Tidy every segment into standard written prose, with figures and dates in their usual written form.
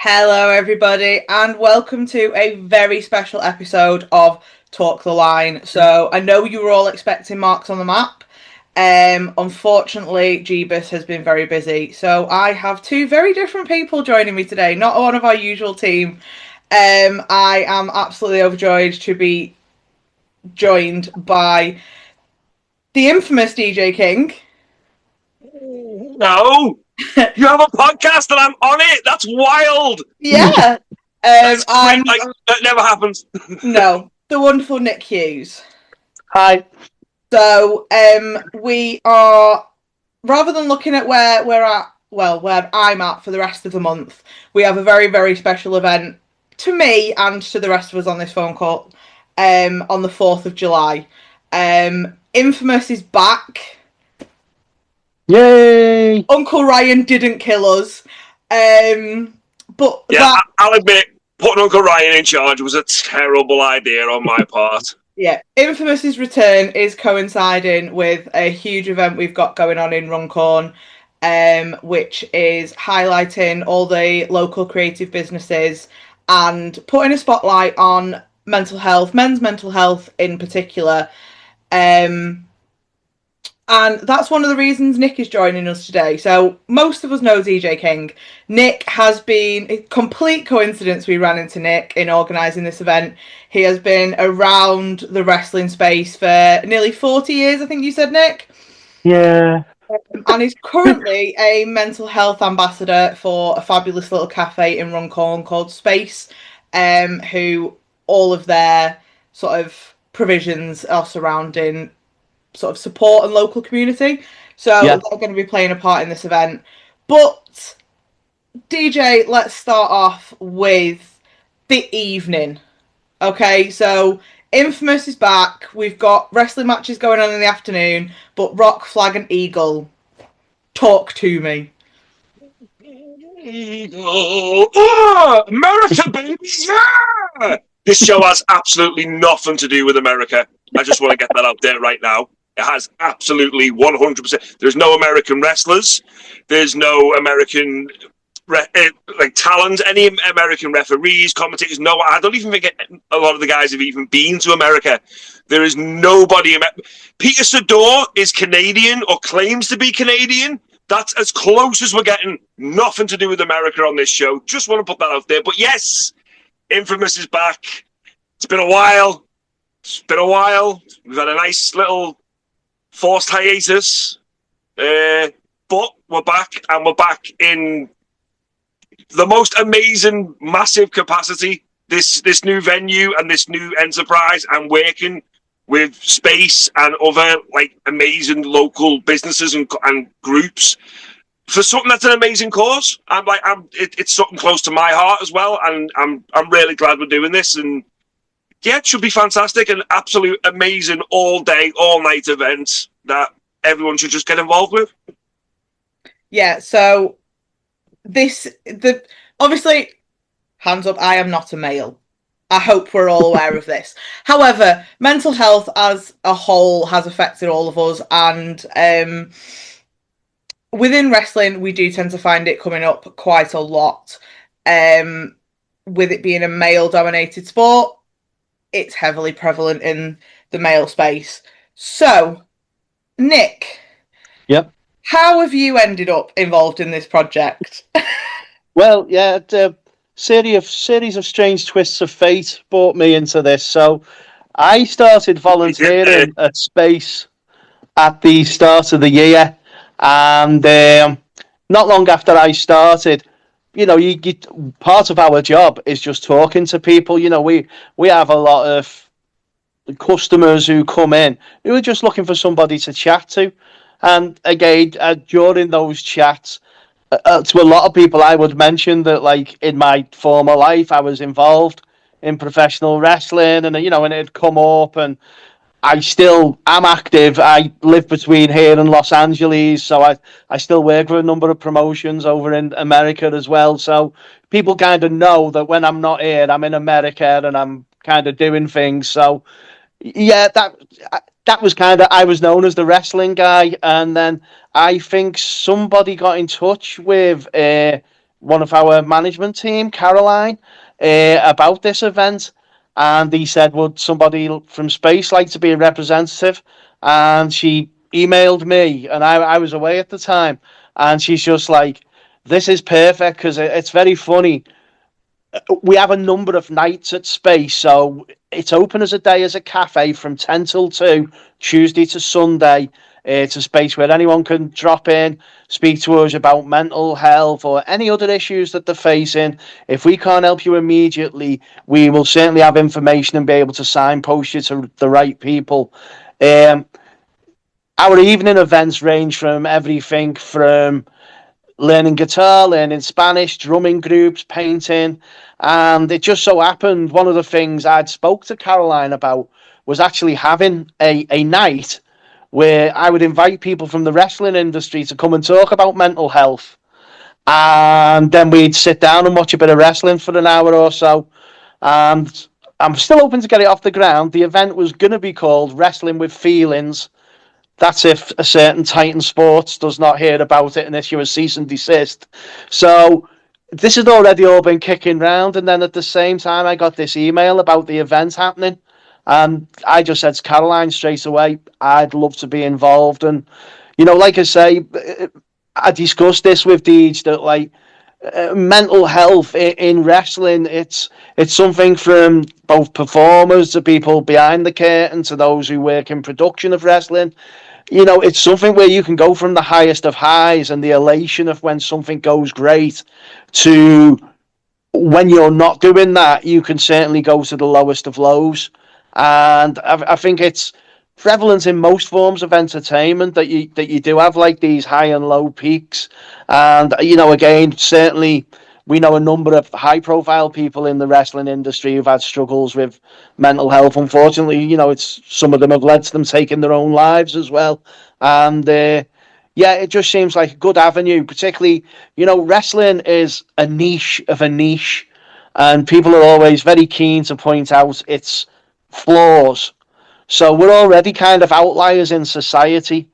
Hello, everybody, and welcome to a very special episode of Talk the Line. So, I know you were all expecting marks on the map. Unfortunately, Jeebus has been very busy, so I have two very different people joining me today, not one of our usual team. I am absolutely overjoyed to be joined by the infamous DJ King. No, you have a podcast and I'm on it. That's wild. Yeah. That's great. And That never happens. no, the wonderful Nick Hughes. Hi. So we are, rather than looking at where we're at, well, where I'm at for the rest of the month, we have a very, very special event to me and to the rest of us on this phone call on the 4th of July. Infamous is back. Yay! Uncle Ryan didn't kill us. But yeah, I'll admit, putting Uncle Ryan in charge was a terrible idea on my part. Yeah, Infamous's return is coinciding with a huge event we've got going on in Runcorn, which is highlighting all the local creative businesses and putting a spotlight on mental health, men's mental health in particular. And that's one of the reasons Nick is joining us today. So most of us know DJ King. Nick has been, a complete coincidence we ran into Nick in organising this event. He has been around the wrestling space for nearly 40 years, I think you said, Nick? Yeah. And he's currently a mental health ambassador for a fabulous little cafe in Runcorn called Space, who all of their sort of provisions are surrounding sort of support and local community. So they're going to be playing a part in this event. But DJ, let's start off with the evening. Okay, so Infamous is back. We've got wrestling matches going on in the afternoon, but Rock, Flag and Eagle, talk to me. Eagle. America, baby! Yeah! This show has absolutely nothing to do with America. I just want to get that out there right now. It has absolutely 100%. There's no American wrestlers. There's no American talent. Any American referees, commentators. No, I don't even think a lot of the guys have even been to America. There is nobody. Peter Sador is Canadian or claims to be Canadian. That's as close as we're getting. Nothing to do with America on this show. Just want to put that out there. But yes, Infamous is back. It's been a while. We've had a nice little forced hiatus, but we're back, and we're back in the most amazing, massive capacity. This new venue and this new enterprise, and working with Space and other amazing local businesses and groups for something that's an amazing cause. It's something close to my heart as well, and I'm really glad we're doing this. And yeah, it should be fantastic. An absolute amazing all day, all night event that everyone should just get involved with. Yeah, so obviously, hands up, I am not a male. I hope we're all aware of this. However, mental health as a whole has affected all of us, and within wrestling, we do tend to find it coming up quite a lot. With it being a male-dominated sport, it's heavily prevalent in the male space. So, Nick. Yep. How have you ended up involved in this project? Well, yeah, a series of strange twists of fate brought me into this. So, I started volunteering at Space at the start of the year, and not long after I started, you part of our job is just talking to people. We have a lot of customers who come in who are just looking for somebody to chat to, and again, during those chats, to a lot of people, I would mention that, in my former life, I was involved in professional wrestling, and and it'd come up, and I still am active. I live between here and Los Angeles, so I still work for a number of promotions over in America as well. So people kind of know that when I'm not here, I'm in America and I'm kind of doing things. So yeah, that was kind of, I was known as the wrestling guy, and then I think somebody got in touch with one of our management team, Caroline, about this event, and he said, "Would somebody from Space like to be a representative?" And she emailed me, and I was away at the time, and she's just like, "This is perfect because it's very funny. We have a number of nights at Space, so it's open as a day as a cafe from 10 till 2, Tuesday to Sunday. It's a space where anyone can drop in, speak to us about mental health or any other issues that they're facing. If we can't help you immediately, we will certainly have information and be able to signpost you to the right people." Our evening events range from everything from learning guitar, learning Spanish, drumming groups, painting. And it just so happened one of the things I'd spoke to Caroline about was actually having a night where I would invite people from the wrestling industry to come and talk about mental health. And then we'd sit down and watch a bit of wrestling for an hour or so. And I'm still hoping to get it off the ground. The event was going to be called Wrestling with Feelings. That's if a certain Titan Sports does not hear about it and issue a cease and desist. So this had already all been kicking round, and then at the same time I got this email about the event happening, and I just said to Caroline straight away, I'd love to be involved. And like I say, I discussed this with Deej that like mental health in wrestling, it's something from both performers to people behind the curtain to those who work in production of wrestling. It's something where you can go from the highest of highs and the elation of when something goes great to when you're not doing that, you can certainly go to the lowest of lows. And I think it's prevalent in most forms of entertainment that you do have like these high and low peaks. And again, certainly we know a number of high profile people in the wrestling industry who've had struggles with mental health. Unfortunately, it's some of them have led to them taking their own lives as well. And yeah, it just seems like a good avenue. Particularly, wrestling is a niche of a niche, and people are always very keen to point out its flaws. So we're already kind of outliers in society.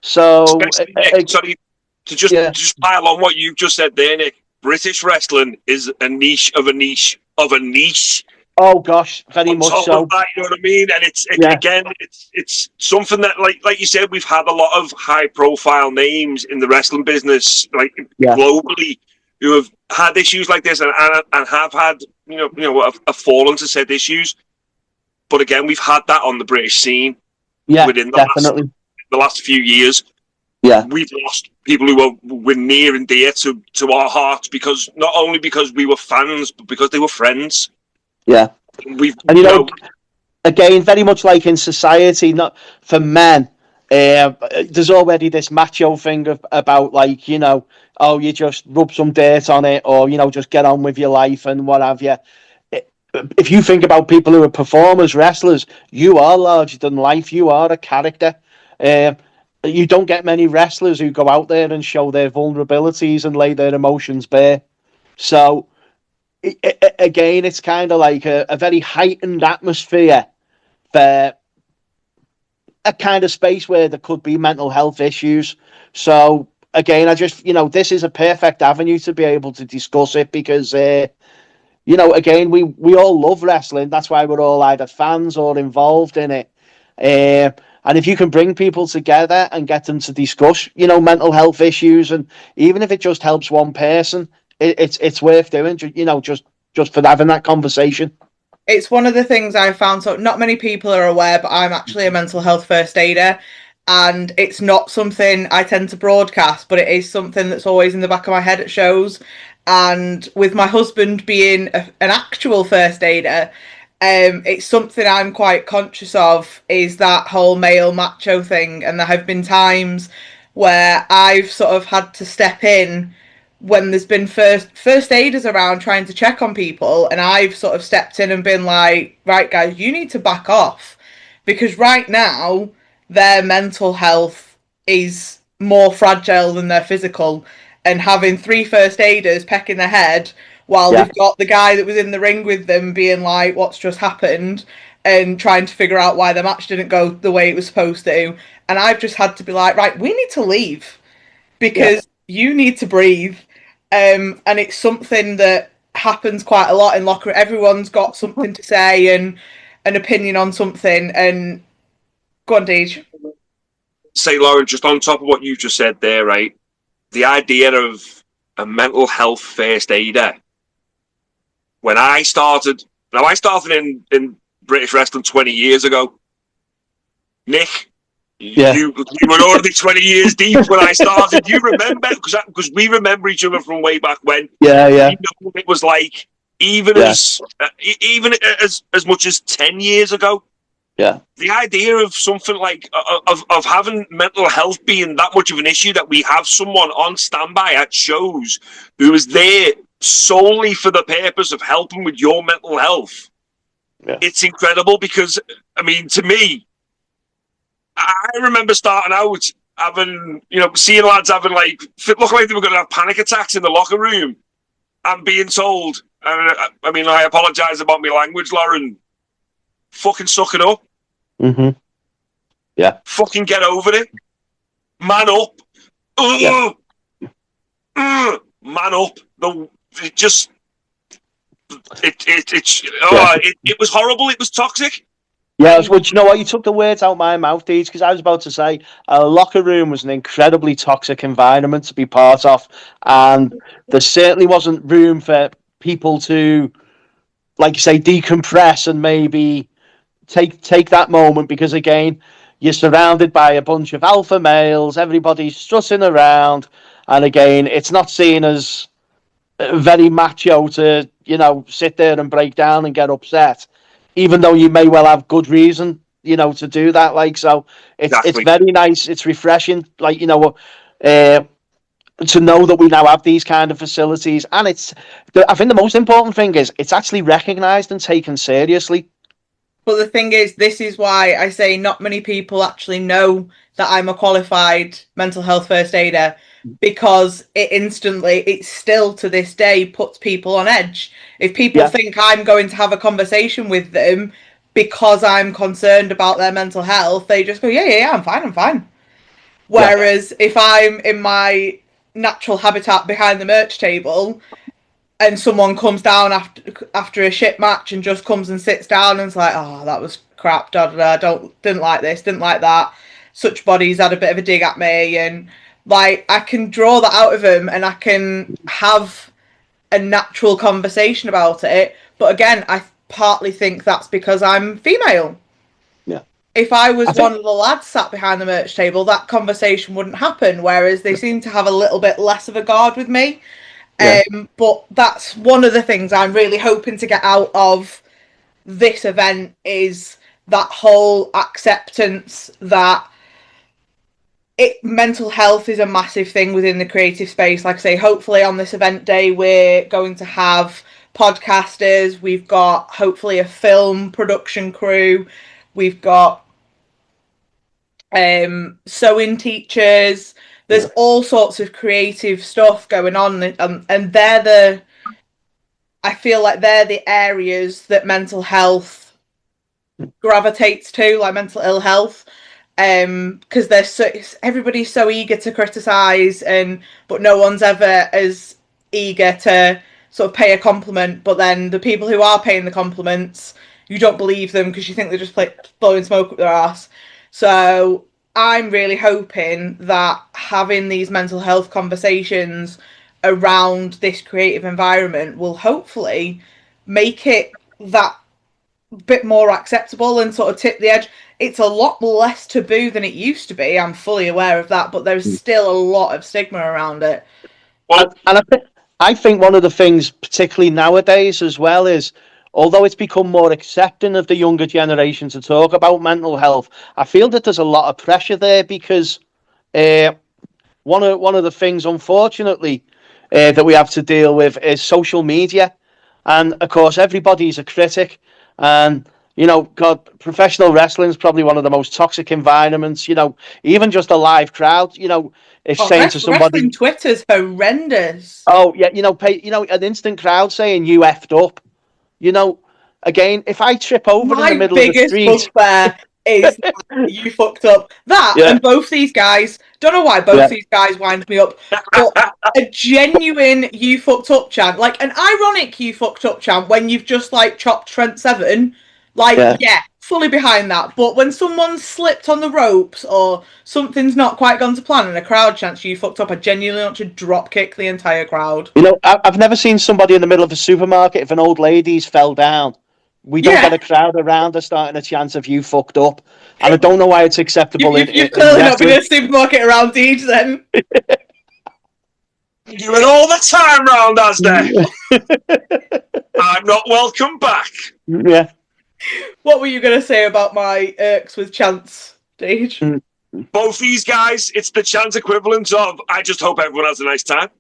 So Especially Nick, sorry to yeah. just pile on what you've just said there, Nick. British wrestling is a niche of a niche of a niche. Oh gosh, very On much top so. of that, you know what I mean? And Yeah. again, it's something that, like you said, we've had a lot of high profile names in the wrestling business, like globally, who have had issues like this and have had have fallen to said issues. But again, we've had that on the British scene within the last few years. Yeah, we've lost people who were near and dear to our hearts because not only because we were fans, but because they were friends. Yeah, and again, very much like in society, not for men. There's already this macho thing about like oh, you just rub some dirt on it, or just get on with your life and what have you. If you think about people who are performers, wrestlers, you are larger than life. You are a character. You don't get many wrestlers who go out there and show their vulnerabilities and lay their emotions bare. So, again, it's kind of like a very heightened atmosphere for a kind of space where there could be mental health issues. So, again, I just, this is a perfect avenue to be able to discuss it because, again, we all love wrestling. That's why we're all either fans or involved in it. And if you can bring people together and get them to discuss, mental health issues, and even if it just helps one person, it's worth doing, just for having that conversation. It's one of the things I found, so not many people are aware, but I'm actually a mental health first aider, and it's not something I tend to broadcast, but it is something that's always in the back of my head at shows. And with my husband being an actual first aider, it's something I'm quite conscious of, is that whole male macho thing. And there have been times where I've sort of had to step in when there's been first aiders around trying to check on people, and I've sort of stepped in and been like, right guys, you need to back off, because right now their mental health is more fragile than their physical, and having three first aiders pecking their head while they've got the guy that was in the ring with them being like, what's just happened, and trying to figure out why the match didn't go the way it was supposed to. And I've just had to be like, right, we need to leave because you need to breathe. and it's something that happens quite a lot in locker room. Everyone's got something to say and an opinion on something. And go on, Deej. Say, Lauren, just on top of what you just said there, right? The idea of a mental health first aider. When I started in British wrestling 20 years ago. Nick, you were already 20 years deep when I started. You remember, because we remember each other from way back when. Yeah. You know what it was like, even as much as 10 years ago. Yeah. The idea of something like of having mental health being that much of an issue, that we have someone on standby at shows who is there solely for the purpose of helping with your mental health. Yeah. It's incredible, because, I mean, to me, I remember starting out having, seeing lads having look like they were going to have panic attacks in the locker room, and being told, I apologise about my language, Lauren, fucking suck it up. Mm-hmm. Yeah. Fucking get over it. Man up. Yeah. Man up. It was horrible. It was toxic. Yeah, well, you know what? You took the words out of my mouth, Deeds, because I was about to say a locker room was an incredibly toxic environment to be part of, and there certainly wasn't room for people to, like you say, decompress and maybe take that moment, because, again, you're surrounded by a bunch of alpha males, everybody's strutting around, and, again, it's not seen as very macho to, sit there and break down and get upset, even though you may well have good reason, to do that. So it's very nice. It's refreshing, to know that we now have these kind of facilities. And I think the most important thing is it's actually recognised and taken seriously. But the thing is, this is why I say not many people actually know that I'm a qualified mental health first aider, because it still to this day puts people on edge. If people think I'm going to have a conversation with them because I'm concerned about their mental health, they just go, yeah, I'm fine. Whereas if I'm in my natural habitat behind the merch table and someone comes down after a shit match and just comes and sits down and's like, oh, that was crap, didn't like this, didn't like that, such bodies had a bit of a dig at me, and I can draw that out of them and I can have a natural conversation about it. But again, I partly think that's because I'm female. Yeah. If I was one of the lads sat behind the merch table, that conversation wouldn't happen, whereas they seem to have a little bit less of a guard with me. Yeah. But that's one of the things I'm really hoping to get out of this event, is that whole acceptance that mental health is a massive thing within the creative space. Like I say, hopefully on this event day we're going to have podcasters, we've got hopefully a film production crew, we've got sewing teachers, there's all sorts of creative stuff going on, and I feel like they're the areas that mental health gravitates to, like mental ill health. Because everybody's so eager to criticize, but no one's ever as eager to sort of pay a compliment. But then the people who are paying the compliments, you don't believe them because you think they're just blowing smoke up their ass. So I'm really hoping that having these mental health conversations around this creative environment will hopefully make it that bit more acceptable and sort of tip the edge. It's a lot less taboo than it used to be, I'm fully aware of that, but there's still a lot of stigma around it. Well, and I think one of the things, particularly nowadays as well, is although it's become more accepting of the younger generation to talk about mental health, I feel that there's a lot of pressure there, because one of the things, unfortunately, that we have to deal with is social media. And, of course, everybody's a critic. And, professional wrestling is probably one of the most toxic environments. Even just a live crowd, if saying to somebody... Wrestling Twitter's horrendous. Oh, yeah, an instant crowd saying you effed up. Again, if I trip over in the middle of the street... My biggest bugbear is you fucked up. And both these guys Don't know why both these guys wind me up, but a genuine "you fucked up" chant, like an ironic "you fucked up" chant when you've just like chopped Trent Seven, like fully behind that. But when someone's slipped on the ropes or something's not quite gone to plan and a crowd chants "you fucked up," I genuinely want to drop kick the entire crowd. You know, I've never seen somebody in the middle of a supermarket, if an old lady's fell down, we don't get a crowd around her starting a chant of "you fucked up," and I don't know why it's acceptable. You've clearly not been in a supermarket around Deej then. You do it all the time round Asda. I'm not welcome back. Yeah. What were you going to say about my irks with chants, Deej? Both these guys, it's the chant equivalent of "I just hope everyone has a nice time."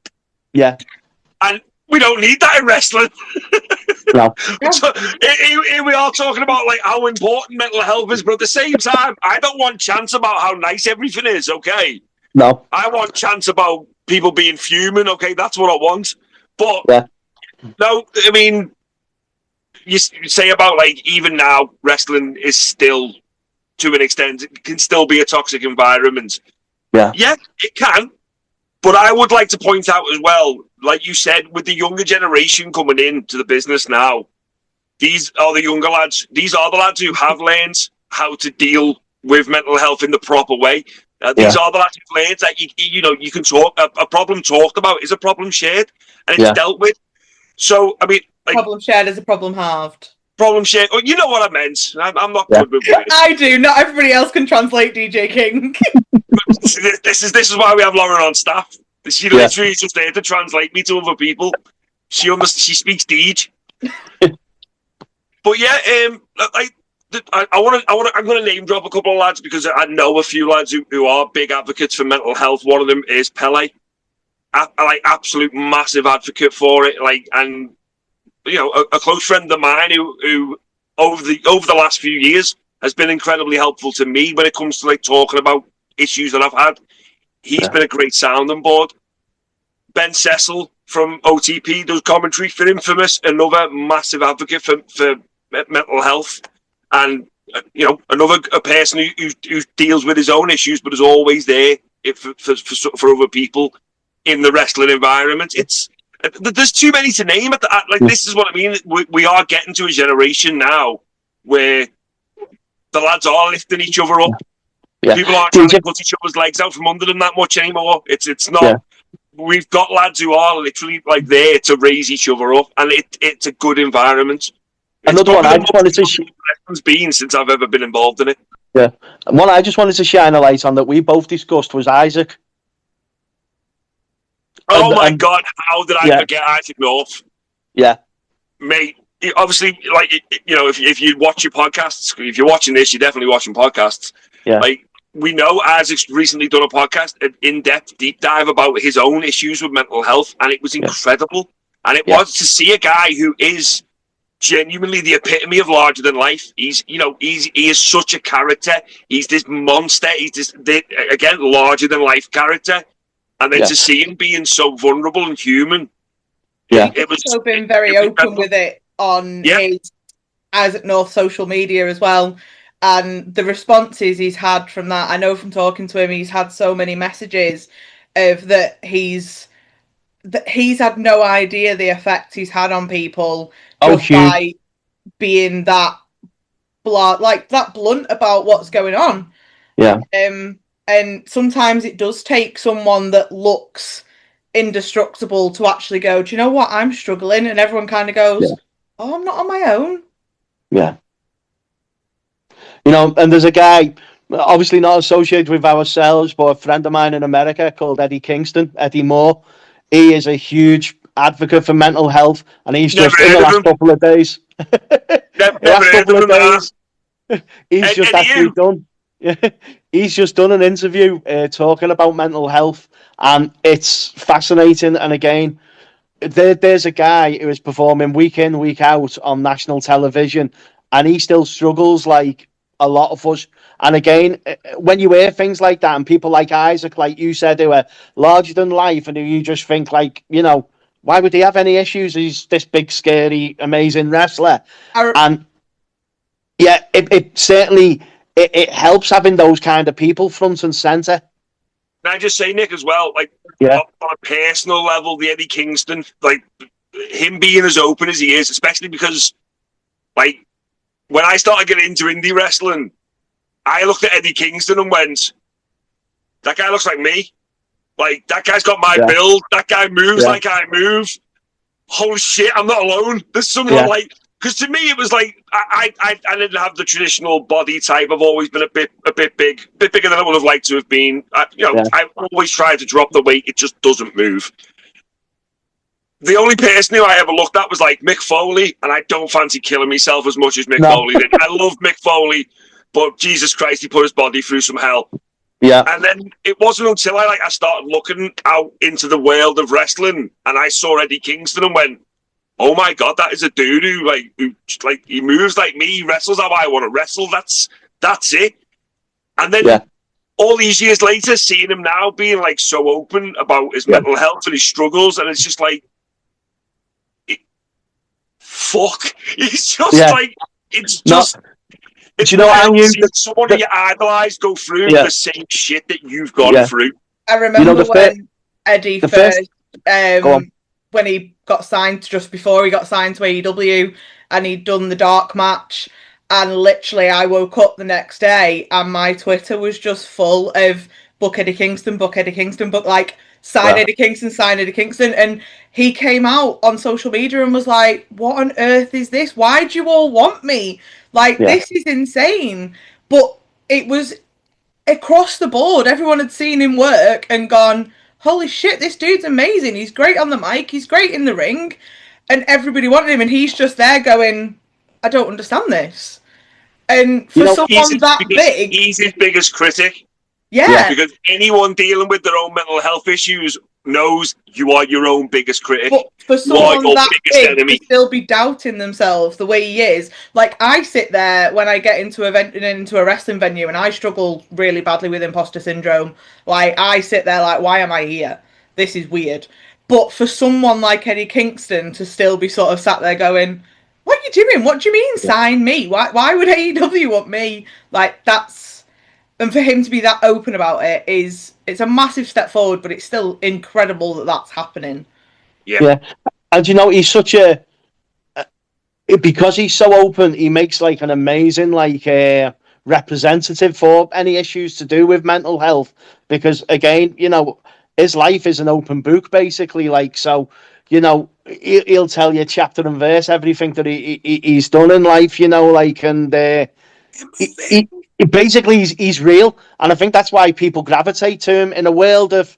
Yeah. And we don't need that in wrestling. No. So, here we are talking about like how important mental health is, but at the same time, I don't want chants about how nice everything is, okay? No. I want chants about people being fuming, okay? That's what I want. But, no, I mean, you say about like even now, wrestling is still, to an extent, it can still be a toxic environment. Yeah, it can. But I would like to point out as well, like you said, with the younger generation coming into the business now, these are the younger lads. These are the lads who have learned how to deal with mental health in the proper way. These are the lads who've learned that you can talk. A problem talked about is a problem shared, and it's dealt with. So I mean, like, problem shared is a problem halved. Problem shared. Oh, you know what I meant. I'm not good with words. I do. Not everybody else can translate, DJ King. This is why we have Lauren on staff. She literally is just there to translate me to other people. She speaks Deej. But yeah, I'm going to name drop a couple of lads because I know a few lads who are big advocates for mental health. One of them is Pele. Absolute massive advocate for it. And you know, a close friend of mine who over the last few years has been incredibly helpful to me when it comes to like talking about issues that I've had. He's been a great sounding board. Ben Cecil from OTP does commentary for Infamous, another massive advocate for mental health, and you know, another person who deals with his own issues, but is always there for other people in the wrestling environment. There's too many to name. This is what I mean. We are getting to a generation now where the lads are lifting each other up. Yeah. People aren't trying to cut each other's legs out from under them that much anymore. It's not. Yeah. We've got lads who are literally like there to raise each other up, and it's a good environment. Another one I just wanted to it's been since I've ever been involved in it. Yeah, and one I just wanted to shine a light on that we both discussed was Isaac. Oh my God! How did I forget Isaac North? Yeah, mate. Obviously, like, you know, if you watch your podcasts, if you're watching this, you're definitely watching podcasts. Yeah. Like, we know Isaac's recently done a podcast, an in-depth deep dive about his own issues with mental health, and it was incredible. And it was to see a guy who is genuinely the epitome of larger than life. He is such a character. He's this monster. He's this again, larger than life character. And then to see him being so vulnerable and human. Yeah. He's also been very open with it on his Isaac North social media as well. And the responses he's had from that, I know from talking to him, he's had so many messages of that he's had no idea the effect he's had on people just by being that blunt about what's going on. Yeah. And sometimes it does take someone that looks indestructible to actually go, do you know what, I'm struggling, and everyone kind of goes, oh, I'm not on my own. Yeah. You know, and there's a guy, obviously not associated with ourselves, but a friend of mine in America called Eddie Moore. He is a huge advocate for mental health, and he's just in the last couple of days. He's just actually done. He's just done an interview talking about mental health, and it's fascinating. And again, there's a guy who is performing week in, week out on national television, and he still struggles like a lot of us. And again, when you hear things like that, and people like Isaac, like you said, who are larger than life, and who you just think like, you know, why would he have any issues? He's this big, scary, amazing wrestler. And yeah, it certainly it helps having those kind of people front and center. can I just say, Nick, as well, like, Yeah. on a personal level, the Eddie Kingston, like, him being as open as he is, especially because, like, when I started getting into indie wrestling, I looked at Eddie Kingston and went, that guy looks like me. Like, that guy's got my build. That guy moves like I move. Holy shit, I'm not alone. There's someone like... Because to me, it was like, I didn't have the traditional body type. I've always been a bit big, a bit bigger than I would have liked to have been. I've always tried to drop the weight. It just doesn't move. The only person who I ever looked at was like Mick Foley, and I don't fancy killing myself as much as Mick Foley did. I love Mick Foley, but Jesus Christ, he put his body through some hell. Yeah. And then it wasn't until I started looking out into the world of wrestling, and I saw Eddie Kingston and went, oh my God, that is a dude who he moves like me, he wrestles how I want to wrestle. That's it. And then all these years later, seeing him now being like so open about his mental health and his struggles, and it's just like, fuck. It's just like, it's just. It's you know how you someone who you idolise go through the same shit that you've gone through. I remember when Eddie first when he got signed, just before he got signed to AEW, and he'd done the dark match, and literally I woke up the next day and my Twitter was just full of book Eddie Kingston, book like sign Eddie Kingston, and he came out on social media and was like, what on earth is this? Why do you all want me? Like, this is insane. But it was across the board. Everyone had seen him work and gone, holy shit, this dude's amazing. He's great on the mic. He's great in the ring. And everybody wanted him. And he's just there going, I don't understand this. And for someone that big... He's his biggest critic. Yeah. Because anyone dealing with their own mental health issues knows you are your own biggest critic. But for someone that big to still be doubting themselves the way he is, like, I sit there when I get into a wrestling venue and I struggle really badly with imposter syndrome. Like, I sit there like, why am I here? This is weird. But for someone like Eddie Kingston to still be sort of sat there going, what are you doing? What do you mean sign me? Why would AEW want me? Like, that's... And for him to be that open about it it's a massive step forward, but it's still incredible that that's happening. Yeah. And he's such because he's so open, he makes like an amazing representative for any issues to do with mental health. Because again, his life is an open book basically. Like, so, he'll tell you chapter and verse everything that he's done in life. And basically he's real, and I think that's why people gravitate to him in a world of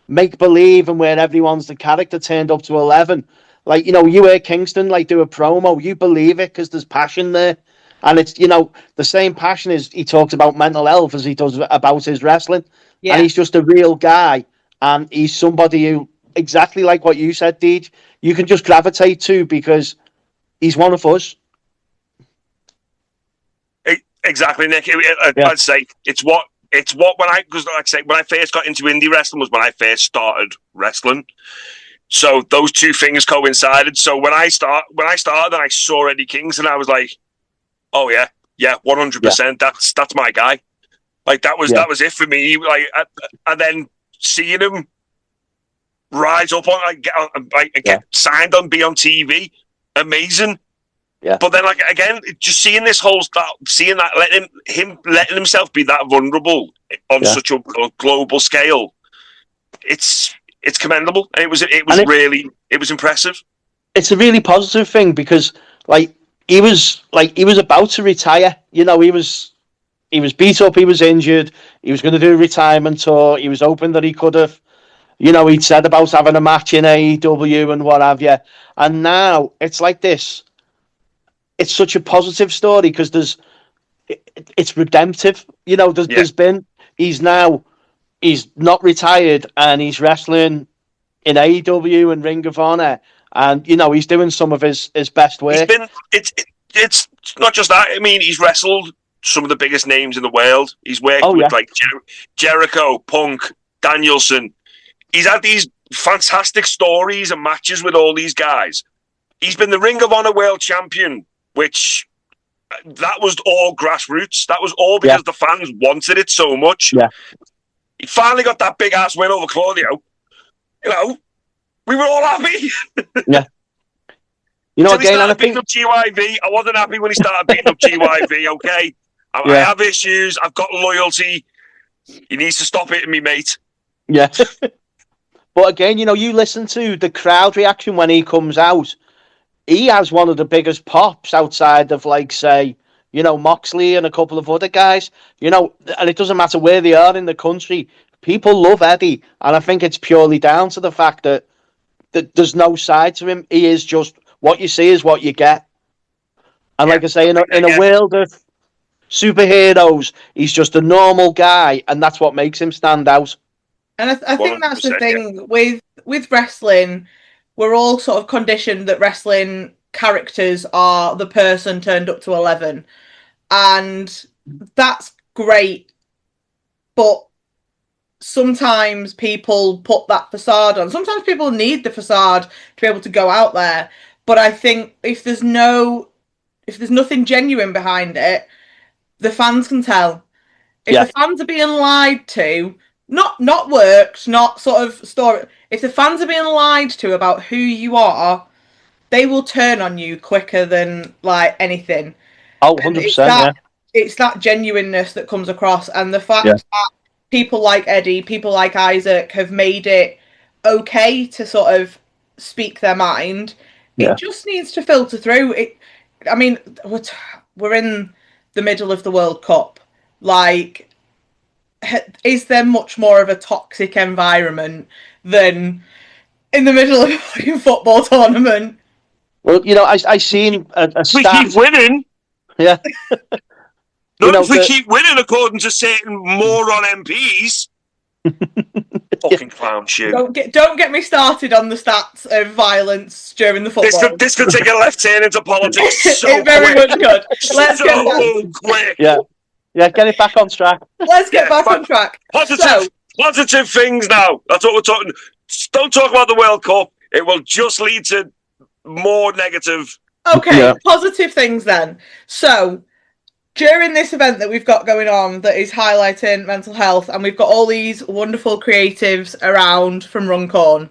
make believe and where everyone's the character turned up to 11. Like, you hear Kingston do a promo, you believe it because there's passion there, and it's the same passion as he talks about mental health as he does about his wrestling. And he's just a real guy, and he's somebody who, exactly like what you said, Deej, you can just gravitate to because he's one of us. Exactly, Nick. I'd say it's what when I first got into indie wrestling was when I first started wrestling. So those two things coincided. So when I started and I saw Eddie Kingston, I was like, oh yeah, 100%. That's my guy. Like that was it for me. Like, and then seeing him rise up on get signed on, be on TV, amazing. Yeah. But then, again, just seeing this whole seeing that, letting himself be that vulnerable on such a global scale, it's commendable, and it was impressive. It's a really positive thing because, he was about to retire. He was beat up, he was injured, he was going to do a retirement tour. He was hoping that he could have, he'd said about having a match in AEW and what have you, and now it's like this. It's such a positive story because it's redemptive. He's not retired and he's wrestling in AEW and Ring of Honor, and he's doing some of his best work. It's not just that. I mean, he's wrestled some of the biggest names in the world. He's worked with Jericho, Punk, Danielson. He's had these fantastic stories and matches with all these guys. He's been the Ring of Honor World Champion, which that was all grassroots. That was all because the fans wanted it so much. Yeah. He finally got that big ass win over Claudio. You know, we were all happy. Yeah. You know, Till he again, and I started beating think up GYV. I wasn't happy when he started beating up GYV, okay? I have issues. I've got loyalty. He needs to stop hitting me, mate. yeah. But again, you know, you listen to the crowd reaction when he comes out. He has one of the biggest pops outside of, like, say, you know, Moxley and a couple of other guys. You know, and it doesn't matter where they are in the country. People love Eddie, and I think it's purely down to the fact that there's no side to him. He is just what you see is what you get. And like I say, in a world of superheroes, he's just a normal guy, and that's what makes him stand out. And I think that's the thing with wrestling. We're all sort of conditioned that wrestling characters are the person turned up to 11, and that's great. But sometimes people put that facade on. Sometimes people need the facade to be able to go out there. But I think if there's nothing genuine behind it, the fans can tell. If the fans are being lied to, not worked, not sort of story. If the fans are being lied to about who you are, they will turn on you quicker than like anything. Oh, 100%, it's that genuineness that comes across, and the fact that people like Eddie, people like Isaac have made it okay to sort of speak their mind. It just needs to filter through. I mean, we're in the middle of the World Cup. Like, is there much more of a toxic environment than in the middle of a fucking football tournament? Well, you know, I seen a stat. We keep winning. Yeah. If we keep winning according to certain moron MPs. Fucking clown shoe. Don't get me started on the stats of violence during the football. This could take a left turn into politics so it very quick. much could. Let's get back. Quick. Yeah, get it back on track. Let's get back on track. Positive things now. That's what we're talking. Don't talk about the World Cup. It will just lead to more negative. Okay, positive things then. So, during this event that we've got going on that is highlighting mental health, and we've got all these wonderful creatives around from Runcorn,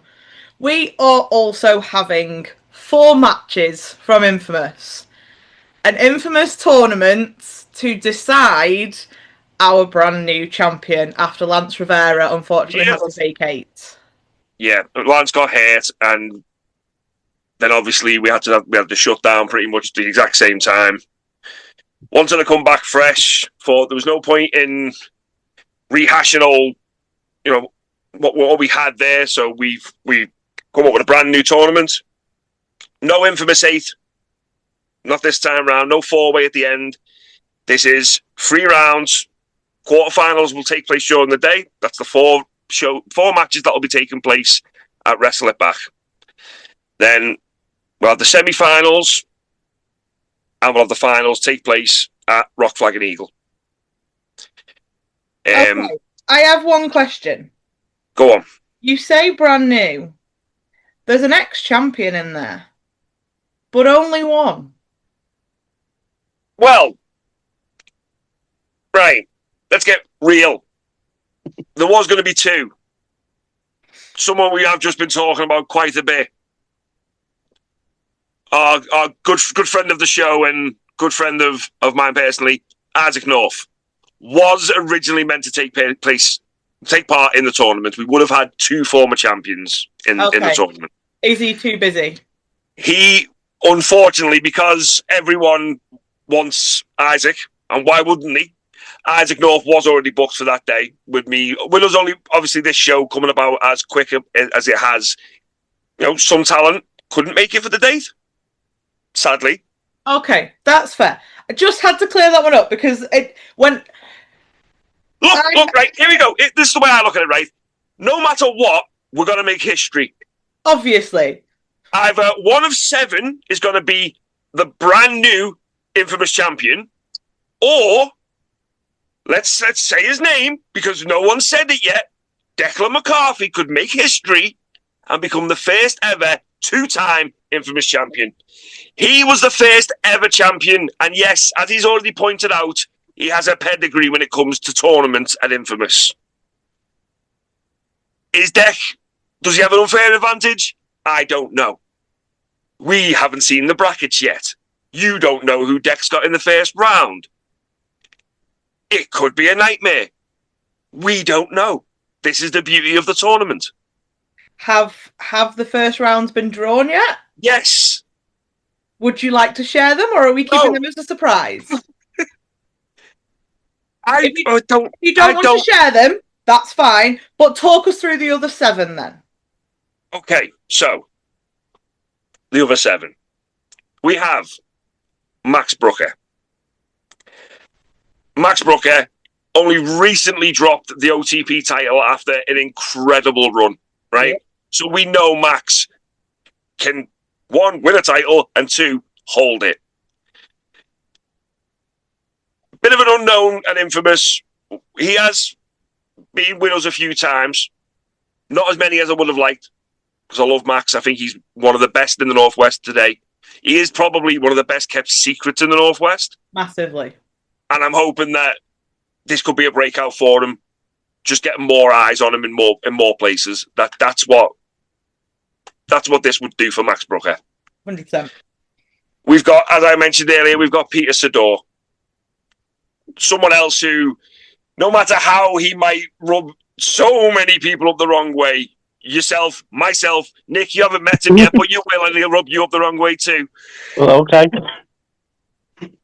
we are also having 4 matches from Infamous. An Infamous tournament to decide our brand new champion after Lance Rivera unfortunately had to vacate. Yeah, Lance got hurt, and then obviously we had to shut down pretty much the exact same time. Wanted to come back fresh. Thought there was no point in rehashing all, you know, what we had there. So we've come up with a brand new tournament. No Infamous 8. Not this time round. No 4-way at the end. This is 3 rounds. Quarterfinals will take place during the day. That's the 4 matches that will be taking place at Wrestle It Back. Then we'll have the semi-finals, and we'll have the finals take place at Rock Flag and Eagle. Okay. I have one question. Go on. You say brand new. There's an ex-champion in there, but only one. Well, right. Let's get real. There was going to be 2. Someone we have just been talking about quite a bit. Our good friend of the show and good friend of mine personally, Isaac North, was originally meant to take part in the tournament. We would have had 2 former champions in the tournament. Is he too busy? He, unfortunately, because everyone wants Isaac, and why wouldn't he? Isaac North was already booked for that day with me. With us only, obviously, this show coming about as quick as it has, you know, some talent couldn't make it for the date. Sadly. Okay, that's fair. I just had to clear that one up because it went. Look, right, here we go. This is the way I look at it, right? No matter what, we're going to make history. Obviously. Either one of 7 is going to be the brand new Infamous champion, or let's say his name, because no one said it yet, Declan McCarthy could make history and become the first ever 2-time Infamous champion. He was the first ever champion, and yes, as he's already pointed out, he has a pedigree when it comes to tournaments at Infamous. Is Deck, does he have an unfair advantage? I don't know. We haven't seen the brackets yet. You don't know who Deck's got in the first round. It could be a nightmare. We don't know. This is the beauty of the tournament. Have the first rounds been drawn yet? Yes. Would you like to share them, or are we keeping them as a surprise? If you don't want to share them, that's fine. But talk us through the other 7 then. Okay, so the other 7. We have Max Brooker. Max Brooker only recently dropped the OTP title after an incredible run, right? Yeah. So we know Max can, 1, win a title, and 2, hold it. Bit of an unknown and infamous. He has been with us a few times. Not as many as I would have liked, because I love Max. I think he's one of the best in the Northwest today. He is probably one of the best kept secrets in the Northwest. Massively. And I'm hoping that this could be a breakout for him. Just getting more eyes on him in more places. That's what this would do for Max Brooker. 100%. We've got, as I mentioned earlier, we've got Peter Sador. Someone else who, no matter how he might rub so many people up the wrong way, yourself, myself, Nick, you haven't met him yet, but you will, and he'll rub you up the wrong way too. Well, okay.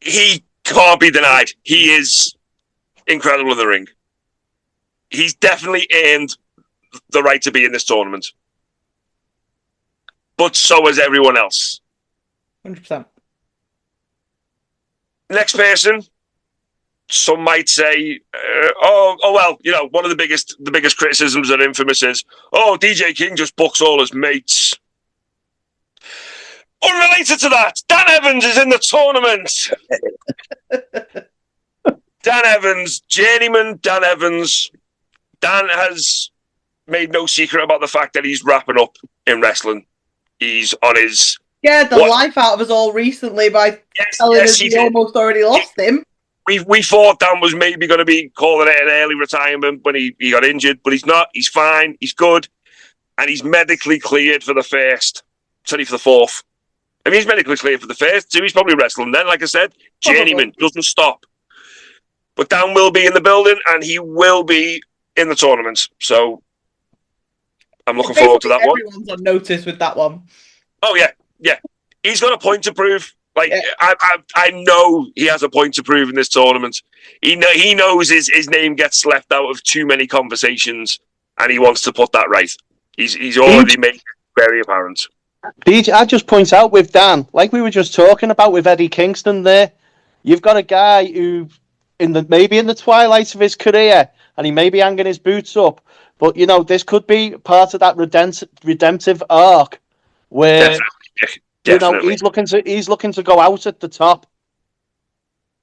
He can't be denied. He is incredible in the ring. He's definitely earned the right to be in this tournament. But so has everyone else. 100%. Next person, some might say, well, you know, one of the biggest criticisms of Infamous is, DJ King just books all his mates. Unrelated to that, Dan Evans is in the tournament. Dan Evans, journeyman Dan Evans. Dan has made no secret about the fact that he's wrapping up in wrestling. He's on his... Yeah, life out of us all recently by telling us he almost already lost him. We thought Dan was maybe going to be calling it an early retirement when he got injured, but he's not. He's fine. He's good. And he's medically cleared for the first. Sorry, for the fourth. I mean, he's medically cleared for the first, so he's probably wrestling then. Like I said, journeyman, doesn't stop. But Dan will be in the building, and he will be in the tournament. So I'm looking forward to that one. Everyone's on notice with that one. Oh, yeah. Yeah. He's got a point to prove. Like, yeah. I know he has a point to prove in this tournament. He knows his name gets left out of too many conversations, and he wants to put that right. He's already made it very apparent. BJ, I just point out with Dan, like we were just talking about with Eddie Kingston there, you've got a guy who, maybe in the twilight of his career, and he may be hanging his boots up, but, you know, this could be part of that redemptive arc where... Definitely. You know, he's looking to go out at the top.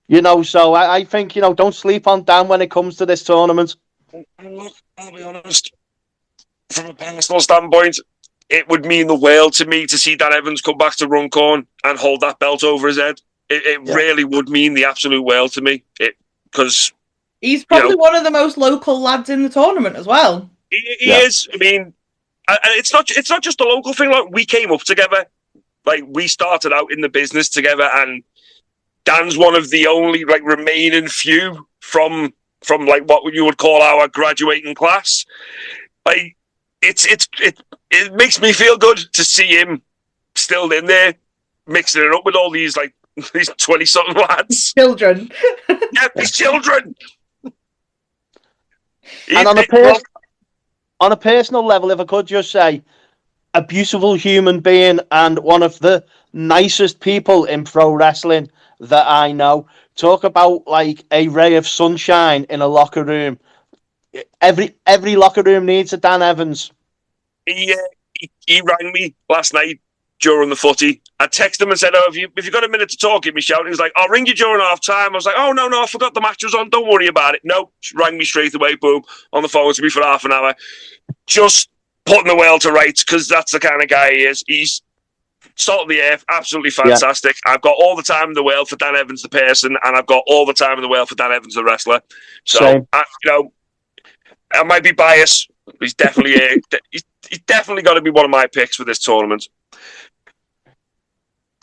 You know, so I think, you know, don't sleep on Dan when it comes to this tournament. I'll be honest. From a personal standpoint, it would mean the world to me to see Dan Evans come back to Runcorn and hold that belt over his head. It really would mean the absolute world to me. Because he's probably one of the most local lads in the tournament as well. He is. I mean, it's not just a local thing. Like, we came up together. Like, we started out in the business together, and Dan's one of the only remaining few from what you would call our graduating class. Like, it makes me feel good to see him still in there, mixing it up with all these 20-something lads. Children. Yeah, these children. And on a personal level, if I could just say, a beautiful human being and one of the nicest people in pro wrestling that I know. Talk about a ray of sunshine in a locker room. Every locker room needs a Dan Evans. He rang me last night during the footy. I texted him and said, if you got a minute to talk, give me a shout. He was like, I'll ring you during half time. I was like, oh, no, I forgot the match was on. Don't worry about it. No, she rang me straight away, boom, on the phone to me for half an hour. Just putting the world to rights, because that's the kind of guy he is. He's salt of the earth, absolutely fantastic. Yeah. I've got all the time in the world for Dan Evans the person, and I've got all the time in the world for Dan Evans the wrestler. So, I might be biased, He's definitely he's definitely got to be one of my picks for this tournament.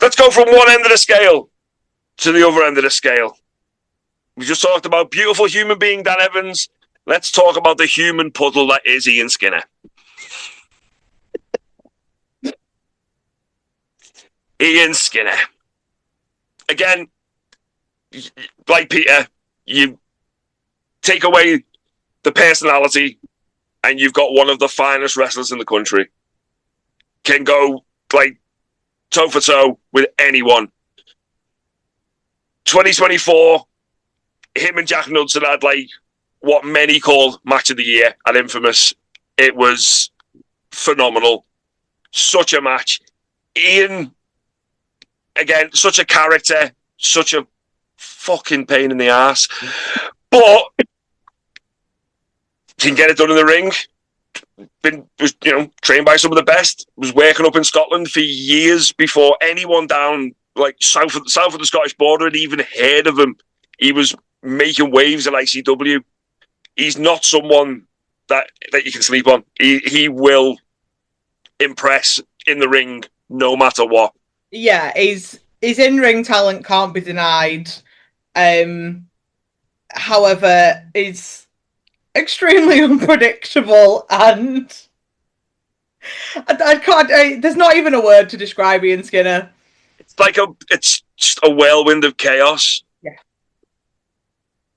Let's go from one end of the scale to the other end of the scale. We just talked about beautiful human being Dan Evans. Let's talk about the human puddle that is Ian Skinner. Ian Skinner. Again, like Peter, you take away the personality and you've got one of the finest wrestlers in the country. Can go like toe for toe with anyone. 2024, him and Jack Knudsen had like what many call match of the year at Infamous. It was phenomenal. Such a match. Ian, again, such a character, such a fucking pain in the ass. But can get it done in the ring. Was trained by some of the best. Was working up in Scotland for years before anyone down like south of the Scottish border had even heard of him. He was making waves at ICW. He's not someone that you can sleep on. He will impress in the ring no matter what. Yeah, his in-ring talent can't be denied. However, is extremely unpredictable, and I can't. There's not even a word to describe Ian Skinner. It's just a whirlwind of chaos. Yeah.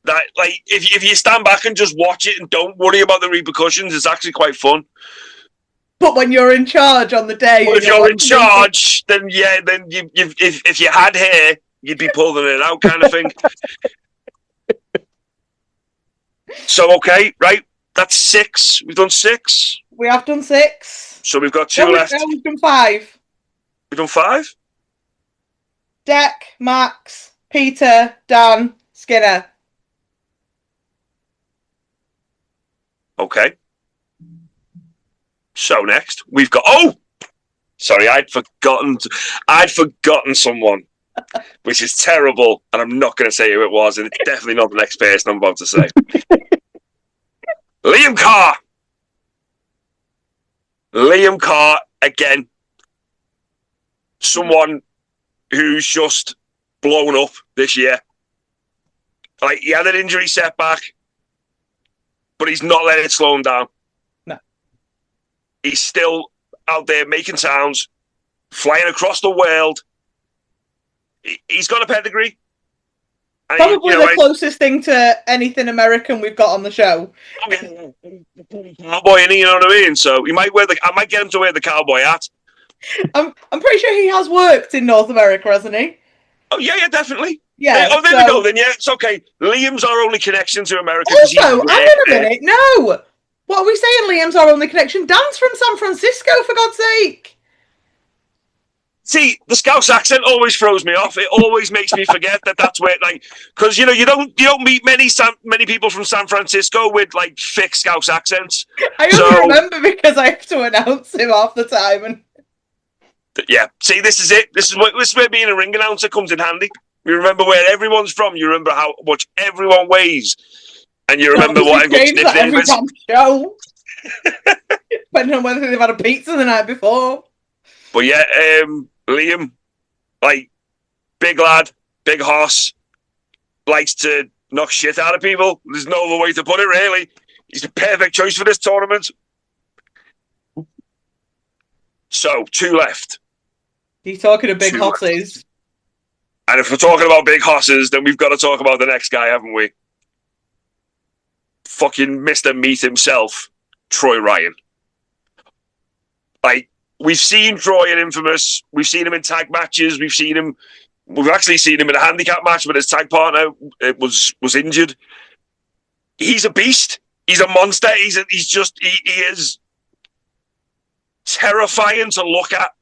That like if you stand back and just watch it and don't worry about the repercussions, it's actually quite fun. But when you're in charge on the day, if you're in charge, then if you had hair, you'd be pulling it out, kind of thing. So okay, right? That's 6. We've done 6. We have done 6. So we've got 2 left. No, we've done 5. We've done 5? Deck, Max, Peter, Dan, Skinner. Okay. So next we've got. Oh, sorry, I'd forgotten someone, which is terrible, and I'm not going to say who it was, and it's definitely not the next person I'm about to say. Liam Carr. Liam Carr again. Someone who's just blown up this year. Like he had an injury setback, but he's not letting it slow him down. No. He's still out there making sounds, flying across the world. He's got a pedigree. And Probably the closest thing to anything American we've got on the show. Cowboy, you know what I mean? So I might get him to wear the cowboy hat. I'm pretty sure he has worked in North America, hasn't he? Oh yeah, definitely. Yeah. Oh, there we go. Then yeah, it's okay. Liam's our only connection to America. Also, hang on a minute. No, what are we saying? Liam's our only connection. Dan's from San Francisco, for God's sake. See, the Scouse accent always throws me off. It always makes me forget that's where, like, because you don't meet many people from San Francisco with like thick Scouse accents. I only remember because I have to announce him half the time. And yeah, see, this is it. This is where being a ring announcer comes in handy. You remember where everyone's from. You remember how much everyone weighs, and you remember what everyone's nickname is. Show. Depending on whether they've had a pizza the night before. But yeah, Liam, like, big lad, big horse, likes to knock shit out of people. There's no other way to put it, really. He's the perfect choice for this tournament. So, 2 left. He's talking of big horses. And if we're talking about big horses, then we've got to talk about the next guy, haven't we? Fucking Mr. Meat himself, Troy Ryan. Like, we've seen Troy in Infamous. We've seen him in tag matches. We've actually seen him in a handicap match, but his tag partner was injured. He's a beast. He's a monster. He is terrifying to look at.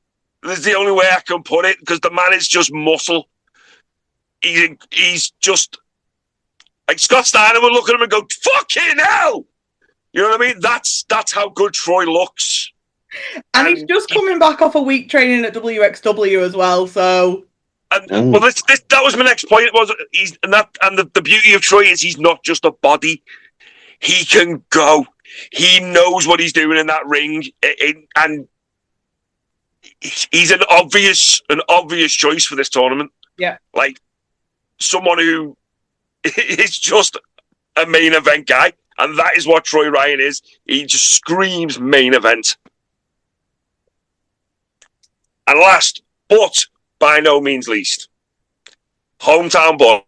This is the only way I can put it, because the man is just muscle. He's just like Scott Steiner would look at him and go, "Fucking hell!" You know what I mean? That's how good Troy looks. And he's just coming back off a week training at WXW as well, so. Well, that was my next point. The beauty of Troy is he's not just a body. He can go. He knows what he's doing in that ring, and he's an obvious choice for this tournament. Yeah, like someone who is just a main event guy, and that is what Troy Ryan is. He just screams main event. And last, but by no means least, hometown boy.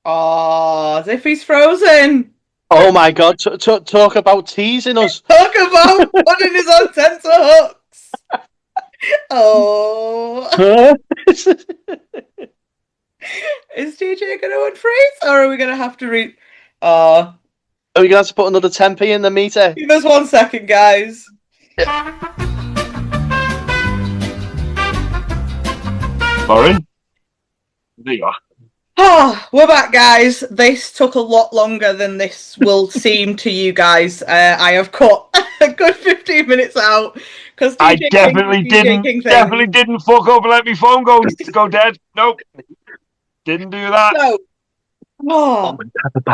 Oh, as if he's frozen. Oh my God! Talk about teasing us. Talk about putting us on tenterhooks. Oh. Is DJ going to unfreeze, or are we going to have to read? Oh. Are we going to have to put another 10p in the meter? Give us 1 second, guys. Lauren? There you are. Oh, we're back, guys. This took a lot longer than this will seem to you guys. I have cut a good 15 minutes out because I definitely didn't fuck up and let my phone go dead. Nope, didn't do that. No.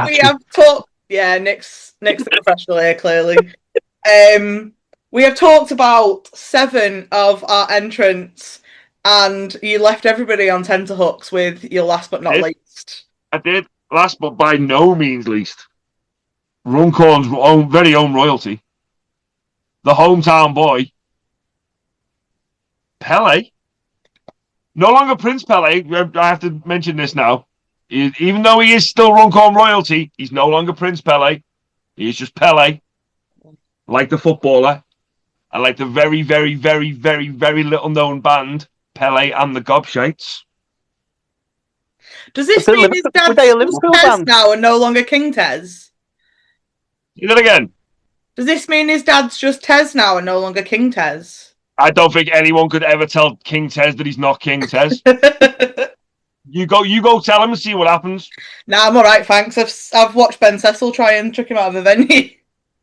We have talked. Yeah, Nick's the professional here, clearly. We have talked about 7 of our entrants, and you left everybody on tenterhooks with your last but not least. I did. Last but by no means least. Runcorn's very own royalty. The hometown boy. Pele. No longer Prince Pele. I have to mention this now. Even though he is still Runcorn royalty, he's no longer Prince Pele. He's just Pele. Like the footballer. And like the very, very, very, very, very little known band, Pele and the Gobshites. Does this mean his dad's Tez now and no longer King Tez? Say that again. Does this mean his dad's just Tez now and no longer King Tez? I don't think anyone could ever tell King Tez that he's not King Tez. You go tell him and see what happens. Nah, I'm alright, thanks. I've watched Ben Cecil try and trick him out of a venue.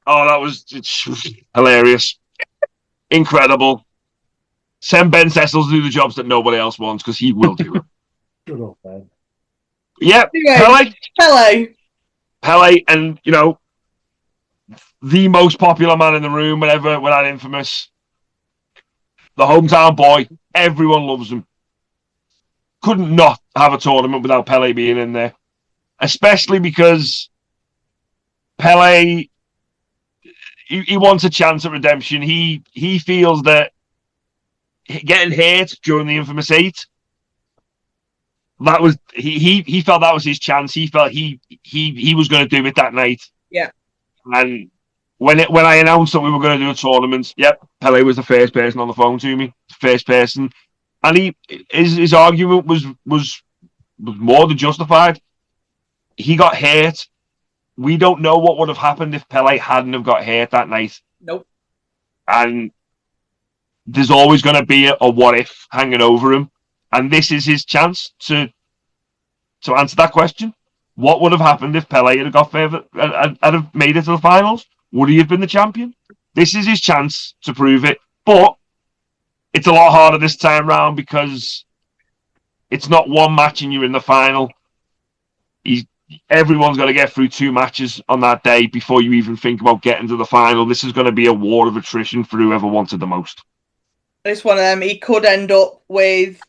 Oh, it's hilarious. Incredible. Send Ben Cecil to do the jobs that nobody else wants, because he will do it. Good old Ben. Yeah, anyway, Pele, and the most popular man in the room, whenever we're that infamous. The hometown boy, everyone loves him. Couldn't not have a tournament without Pele being in there. Especially because Pele, he wants a chance at redemption. He feels that getting hurt during the infamous 8, that was he felt that was his chance. He felt he was going to do it that night. Yeah. And when I announced that we were going to do a tournament, Pele was the first person on the phone to me. First person. And his argument was more than justified. He got hurt. We don't know what would have happened if Pele hadn't have got hurt that night. Nope. And there's always going to be a what if hanging over him. And this is his chance to answer that question. What would have happened if Pele had got further, had have made it to the finals? Would he have been the champion? This is his chance to prove it. But it's a lot harder this time round because it's not one match and you're in the final. Everyone's got to get through 2 matches on that day before you even think about getting to the final. This is going to be a war of attrition for whoever wanted the most. It's one of them. He could end up with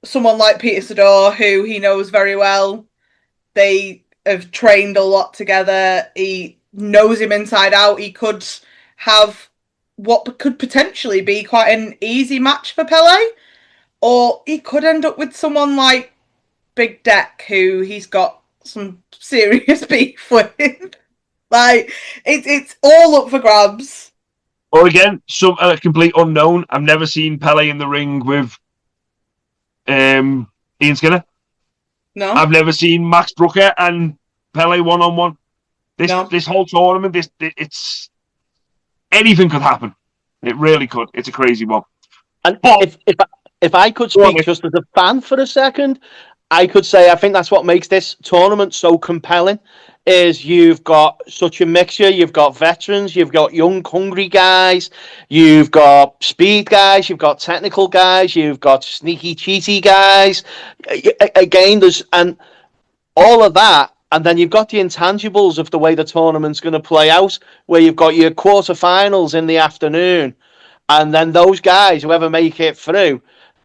someone like Peter Sador, who he knows very well. They have trained a lot together. He knows him inside out. He could have what could potentially be quite an easy match for Pele. Or he could end up with someone like Big Deck, who he's got some serious beef with. It's all up for grabs. Or again, some complete unknown. I've never seen Pele in the ring with Ian Skinner. No. I've never seen Max Brooker and Pele one-on-one. This whole tournament, it's anything could happen. It really could. It's a crazy one. And if I could speak just as a fan for a second, I could say I think that's what makes this tournament so compelling. Is you've got such a mixture. You've got veterans, you've got young, hungry guys, you've got speed guys, you've got technical guys, you've got sneaky, cheaty guys. Again, and all of that And then you've got the intangibles of the way the tournament's going to play out, where you've got your quarterfinals in the afternoon, and then those guys, whoever make it through,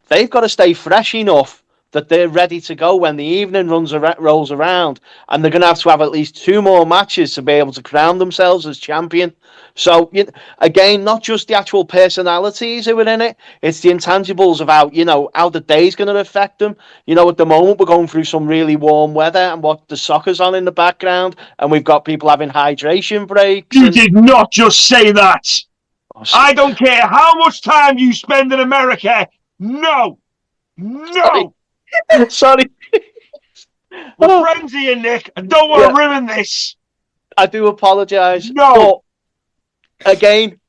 they've got to stay fresh enough that they're ready to go when the evening rolls around, and they're going to have at least 2 more matches to be able to crown themselves as champion. So, again, not just the actual personalities who are in it, it's the intangibles of how the day's going to affect them. At the moment, we're going through some really warm weather, and what the soccer's on in the background, and we've got people having hydration breaks. You did not just say that. I don't care how much time you spend in America. No. Sorry. We're friends here, Nick. I don't want to ruin this. I do apologise. No. But again,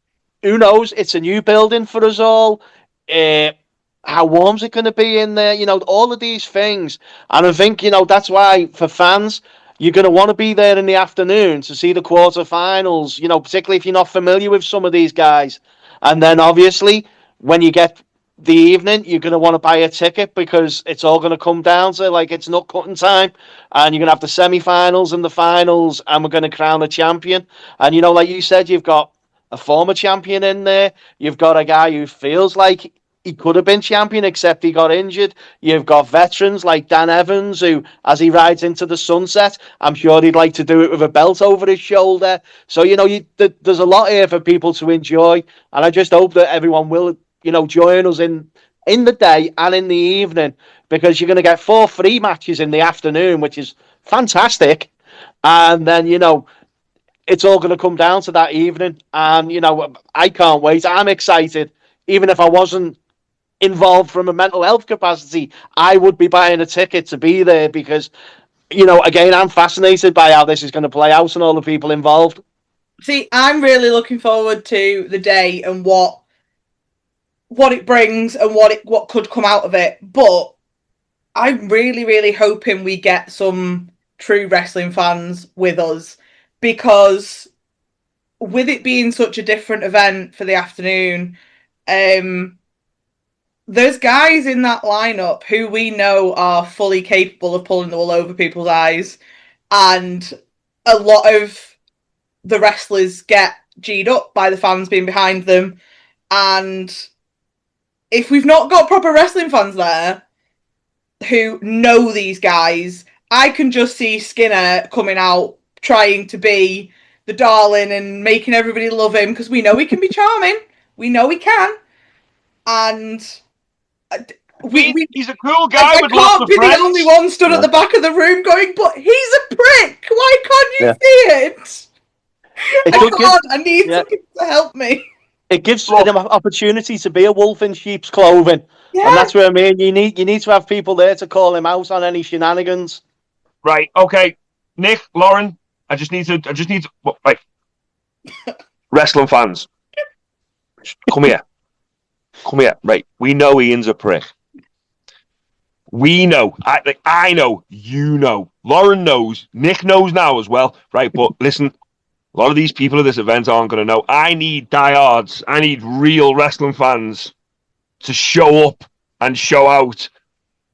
who knows? It's a new building for us all. How warm's it going to be in there? All of these things. And I think, that's why for fans, you're going to want to be there in the afternoon to see the quarterfinals, particularly if you're not familiar with some of these guys. And then obviously, when you get the evening, you're going to want to buy a ticket because it's all going to come down to it's nut cutting time, and you're going to have the semi-finals and the finals, and we're going to crown a champion. And like you said, you've got a former champion in there. You've got a guy who feels like he could have been champion except he got injured. You've got veterans like Dan Evans who, as he rides into the sunset, I'm sure he'd like to do it with a belt over his shoulder. So there's a lot here for people to enjoy, and I just hope that everyone will join us in the day and in the evening, because you're going to get 4 free matches in the afternoon, which is fantastic. And then, it's all going to come down to that evening. And, I can't wait. I'm excited. Even if I wasn't involved from a mental health capacity, I would be buying a ticket to be there because, again, I'm fascinated by how this is going to play out and all the people involved. See, I'm really looking forward to the day and what it brings and what could come out of it. But I'm really, really hoping we get some true wrestling fans with us, because with it being such a different event for the afternoon, there's guys in that lineup who we know are fully capable of pulling the wool over people's eyes, and a lot of the wrestlers get G'd up by the fans being behind them. And if we've not got proper wrestling fans there who know these guys, I can just see Skinner coming out trying to be the darling and making everybody love him, because we know he can be charming. We know he can. And he's a cool guy with lots of friends. I can't be the only one stood at the back of the room going, but he's a prick. Why can't you see it? I need something to help me. It gives them an opportunity to be a wolf in sheep's clothing. Yeah. And that's what I mean. You need to have people there to call him out on any shenanigans. Right. Okay. Nick, Lauren, I just need to right. Wrestling fans. Come here. Right. We know Ian's a prick. We know. I know. You know. Lauren knows. Nick knows now as well. Right. But listen, a lot of these people at this event aren't going to know. I need diehards. I need real wrestling fans to show up and show out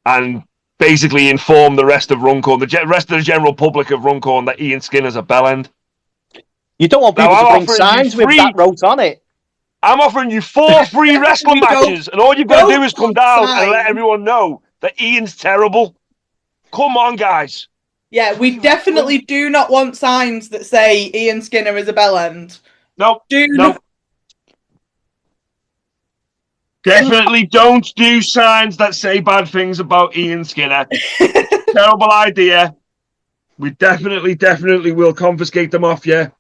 and basically inform the rest of Runcorn, the rest of the general public of Runcorn, that Ian Skinner's a bellend. You don't want people to bring signs with that wrote on it. I'm offering you 4 free wrestling matches, and all you've got to do is come down and let everyone know that Ian's terrible. Come on, guys. Yeah, we definitely do not want signs that say Ian Skinner is a bellend. No. Definitely don't do signs that say bad things about Ian Skinner. Terrible idea. We definitely will confiscate them off you.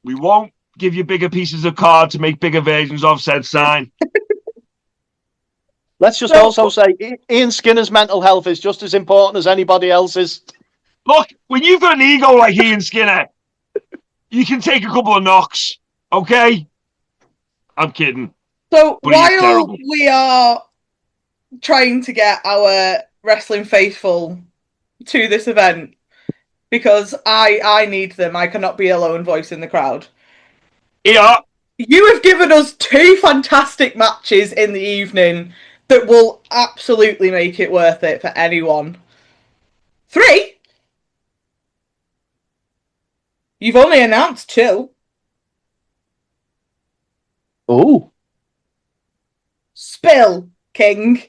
We won't give you bigger pieces of card to make bigger versions of said sign. Let's just also say Ian Skinner's mental health is just as important as anybody else's. Look, when you've got an ego like Ian Skinner, you can take a couple of knocks, okay? I'm kidding. So while we are trying to get our wrestling faithful to this event, because I need them, I cannot be a lone voice in the crowd. Yeah. You have given us 2 fantastic matches in the evening that will absolutely make it worth it for anyone. 3? You've only announced 2. Oh. Spill, King.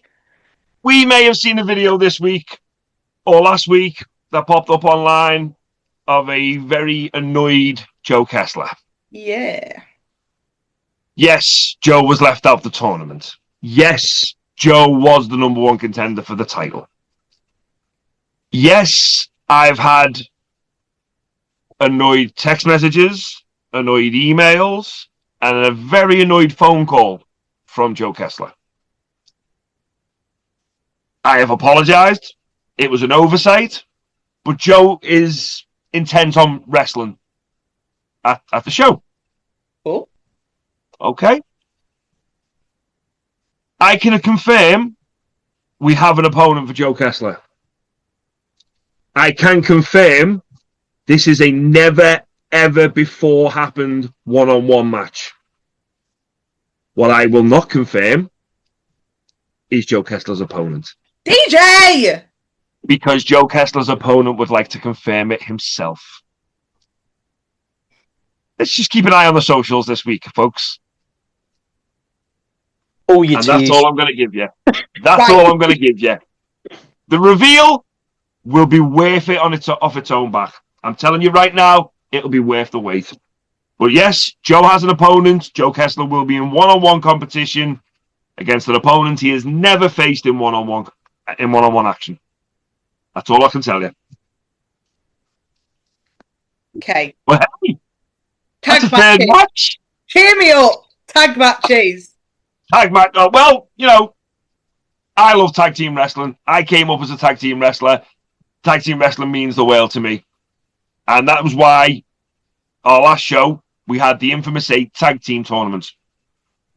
We may have seen a video this week or last week that popped up online of a very annoyed Joe Kessler. Yeah. Yes, Joe was left out of the tournament. Yes, Joe was the number 1 contender for the title. Yes, I've had annoyed text messages, annoyed emails, and a very annoyed phone call from Joe Kessler. I have apologized. It was an oversight, but Joe is intent on wrestling at the show. Cool. Okay. I can confirm we have an opponent for Joe Kessler. I can confirm this is a never, ever before happened one-on-one match. What I will not confirm is Joe Kessler's opponent. DJ! Because Joe Kessler's opponent would like to confirm it himself. Let's just keep an eye on the socials this week, folks. Oh, you and tease. that's all I'm going to give you. That's Right. all I'm going to give you. The reveal will be worth it off its own back. I'm telling you right now, it'll be worth the wait. But yes, Joe has an opponent. Joe Kessler will be in one-on-one competition against an opponent he has never faced in one-on-one action. That's all I can tell you. Okay. Well, hey, that's Tag a third matches. match. Cheer me up. Tag matches. Tag match. Oh, well, I love tag team wrestling. I came up as a tag team wrestler. Tag team wrestling means the world to me. And that was why our last show, we had the Infamous 8 tag team tournament.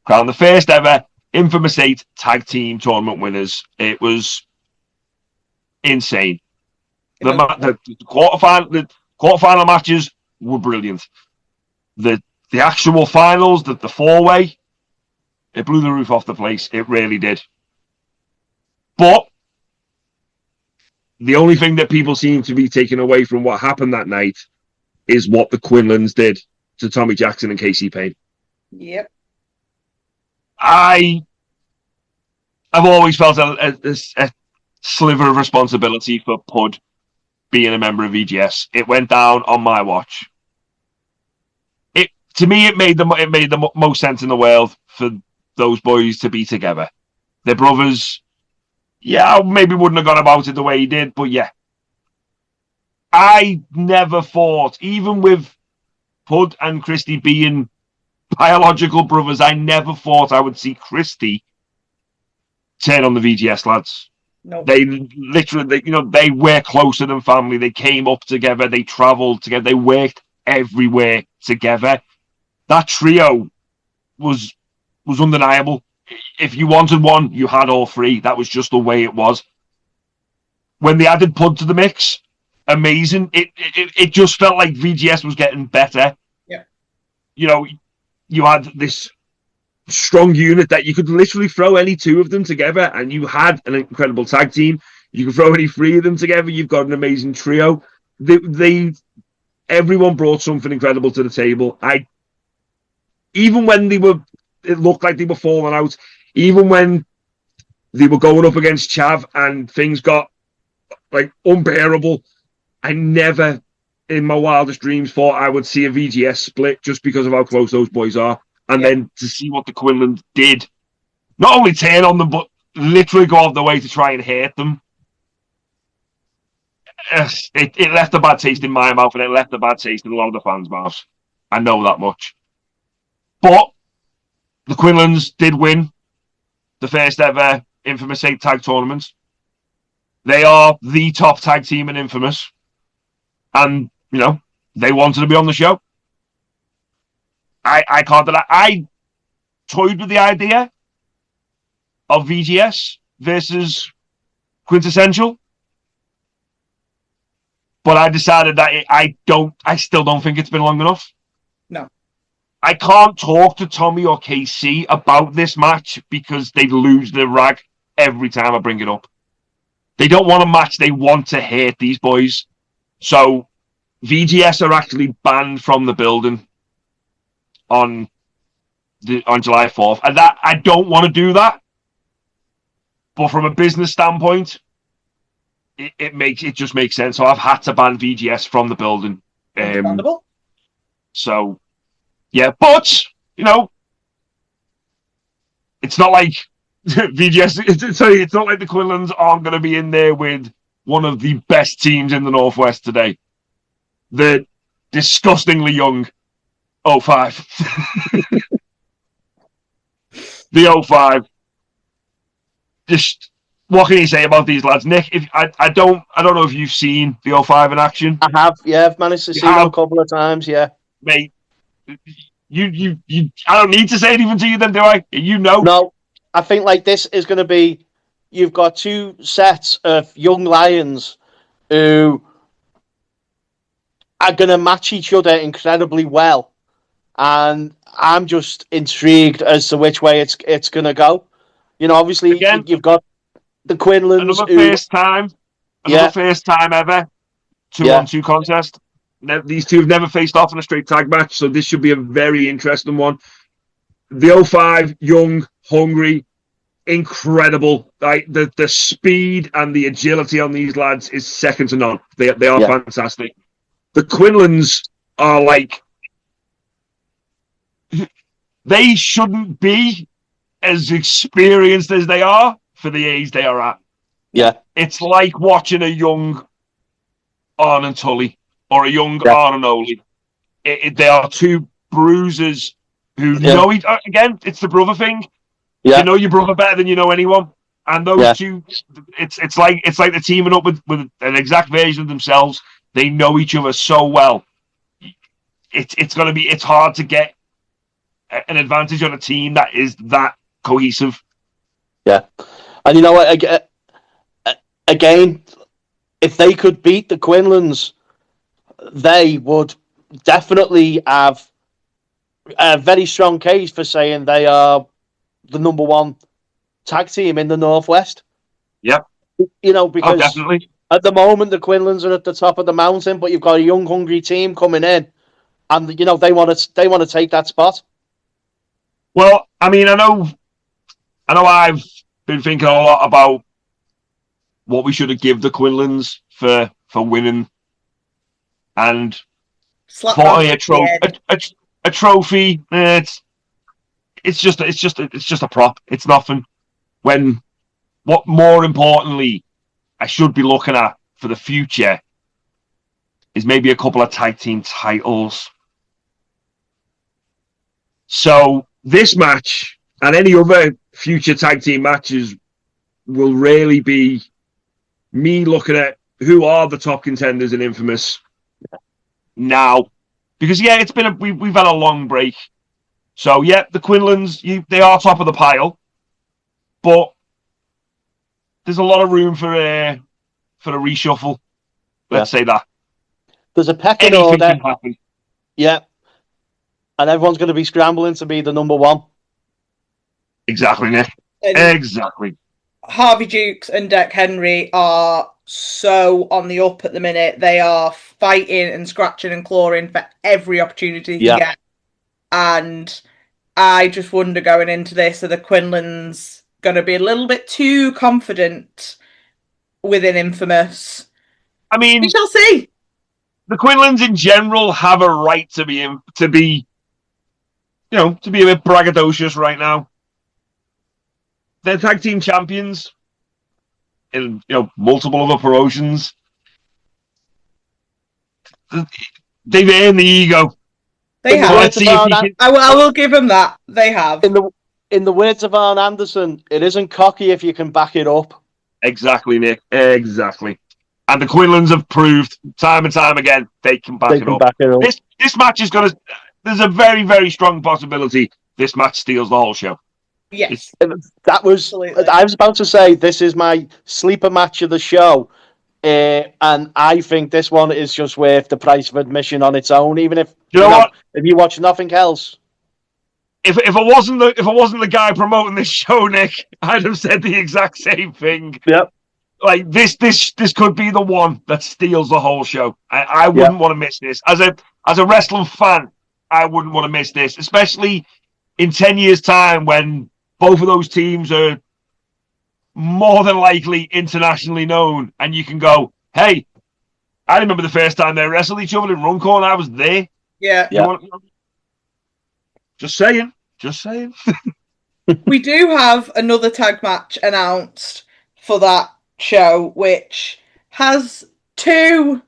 Crowned the first ever Infamous 8 tag team tournament winners. It was insane. The quarterfinal matches were brilliant. The actual finals, the 4-way, it blew the roof off the place. It really did. But the only thing that people seem to be taking away from what happened that night is what the Quinlans did to Tommy Jackson and Casey Payne. Yep. I've always felt a sliver of responsibility for Pud being a member of EGS. It went down on my watch. To me, it made the most sense in the world for those boys to be together. They're brothers. Yeah, I maybe wouldn't have gone about it the way he did, but yeah. I never thought, even with Pud and Christy being biological brothers, I never thought I would see Christy turn on the VGS lads. No. They literally, they were closer than family. They came up together. They traveled together. They worked everywhere together. That trio was undeniable. If you wanted one, you had all three. That was just the way it was. When they added Pud to the mix, amazing. It just felt like VGS was getting better. Yeah. You had this strong unit that you could literally throw any two of them together, and you had an incredible tag team. You could throw any three of them together. You've got an amazing trio. Everyone brought something incredible to the table. Even when it looked like they were falling out, even when they were going up against Chav and things got like unbearable, I never in my wildest dreams thought I would see a VGS split just because of how close those boys are. And then to see what the Quinlans did, not only turn on them, but literally go off the way to try and hurt them. It left a bad taste in my mouth, and it left a bad taste in a lot of the fans' mouths. I know that much. But the Quinlans did win the first ever Infamous 8 tag tournament. They are the top tag team in Infamous. And, they wanted to be on the show. I can't deny. I toyed with the idea of VGS versus Quintessential. But I decided that I still don't think it's been long enough. No. I can't talk to Tommy or KC about this match because they lose their rag every time I bring it up. They don't want a match. They want to hate these boys. So VGS are actually banned from the building on July 4th, and that I don't want to do that, but from a business standpoint, it just makes sense. So I've had to ban VGS from the building. Understandable. So yeah, but it's not like VGS. Sorry, it's not like the Quinlans aren't going to be in there with one of the best teams in the Northwest today. The disgustingly young 05. The 05. Just what can you say about these lads, Nick? If I don't know if you've seen the 05 in action. I have, yeah. I've managed to see them a couple of times, yeah. Mate, you I don't need to say it even to you then, do I? No, I think like this is going to be. You've got two sets of young lions who are going to match each other incredibly well, and I'm just intrigued as to which way it's going to go. Obviously, again, you've got the Quinlans. Another first time ever 2-on-2 contest. These two have never faced off in a straight tag match, so this should be a very interesting one. The 05, young, hungry, incredible. Like the speed and the agility on these lads is second to none. They are fantastic. The Quinlans are like, they shouldn't be as experienced as they are for the age they are at. Yeah. It's like watching a young Arn Tully or a young Arn Oli. They are two bruisers who know each. Again, it's the brother thing. Yeah. You know your brother better than you know anyone. And those two, it's like they're teaming up with an exact version of themselves. They know each other so well. It's hard to get an advantage on a team that is that cohesive. Yeah. And you know what? Again, if they could beat the Quinlans, they would definitely have a very strong case for saying they are the number one tag team in the Northwest. Yep. Because definitely. At the moment the Quinlans are at the top of the mountain, but you've got a young, hungry team coming in, and they want to take that spot. Well, I mean, I know I've been thinking a lot about what we should have given the Quinlans for winning, and a trophy. It's just a prop. It's nothing. What more importantly, I should be looking at for the future is maybe a couple of tag team titles. So this match and any other future tag team matches will really be me looking at who are the top contenders in Infamous now, because it's been we've had a long break. So the Quinlans, they are top of the pile, but there's a lot of room for a reshuffle. Let's say that there's a pecking order. Can happen. Yeah, and everyone's going to be scrambling to be the number one. Exactly, Nick. Exactly. Harvey Dukes and Deck Henry are so on the up at the minute. They are fighting and scratching and clawing for every opportunity they get. And I just wonder going into this, are the Quinlans going to be a little bit too confident within Infamous? I mean, we shall see. The Quinlans in general have a right to be a bit braggadocious right now. They're tag team champions in multiple other promotions. They've earned the ego. They have. I will give them that. They have. In the words of Arn Anderson, it isn't cocky if you can back it up. Exactly, Nick. Exactly. And the Quinlans have proved time and time again they can back it up. This match is going to. There's a very, very strong possibility this match steals the whole show. Yes. That was. Absolutely. I was about to say this is my sleeper match of the show. And I think this one is just worth the price of admission on its own, even if if you watch nothing else. If I wasn't the guy promoting this show, Nick, I'd have said the exact same thing. Yep. like this could be the one that steals the whole show. I wouldn't want to miss this. As a wrestling fan, I wouldn't want to miss this, especially in 10 years' time when both of those teams are more than likely internationally known, and you can go, hey, I remember the first time they wrestled each other in Runcorn. I was there. Yeah. Just saying. We do have another tag match announced for that show, which has two,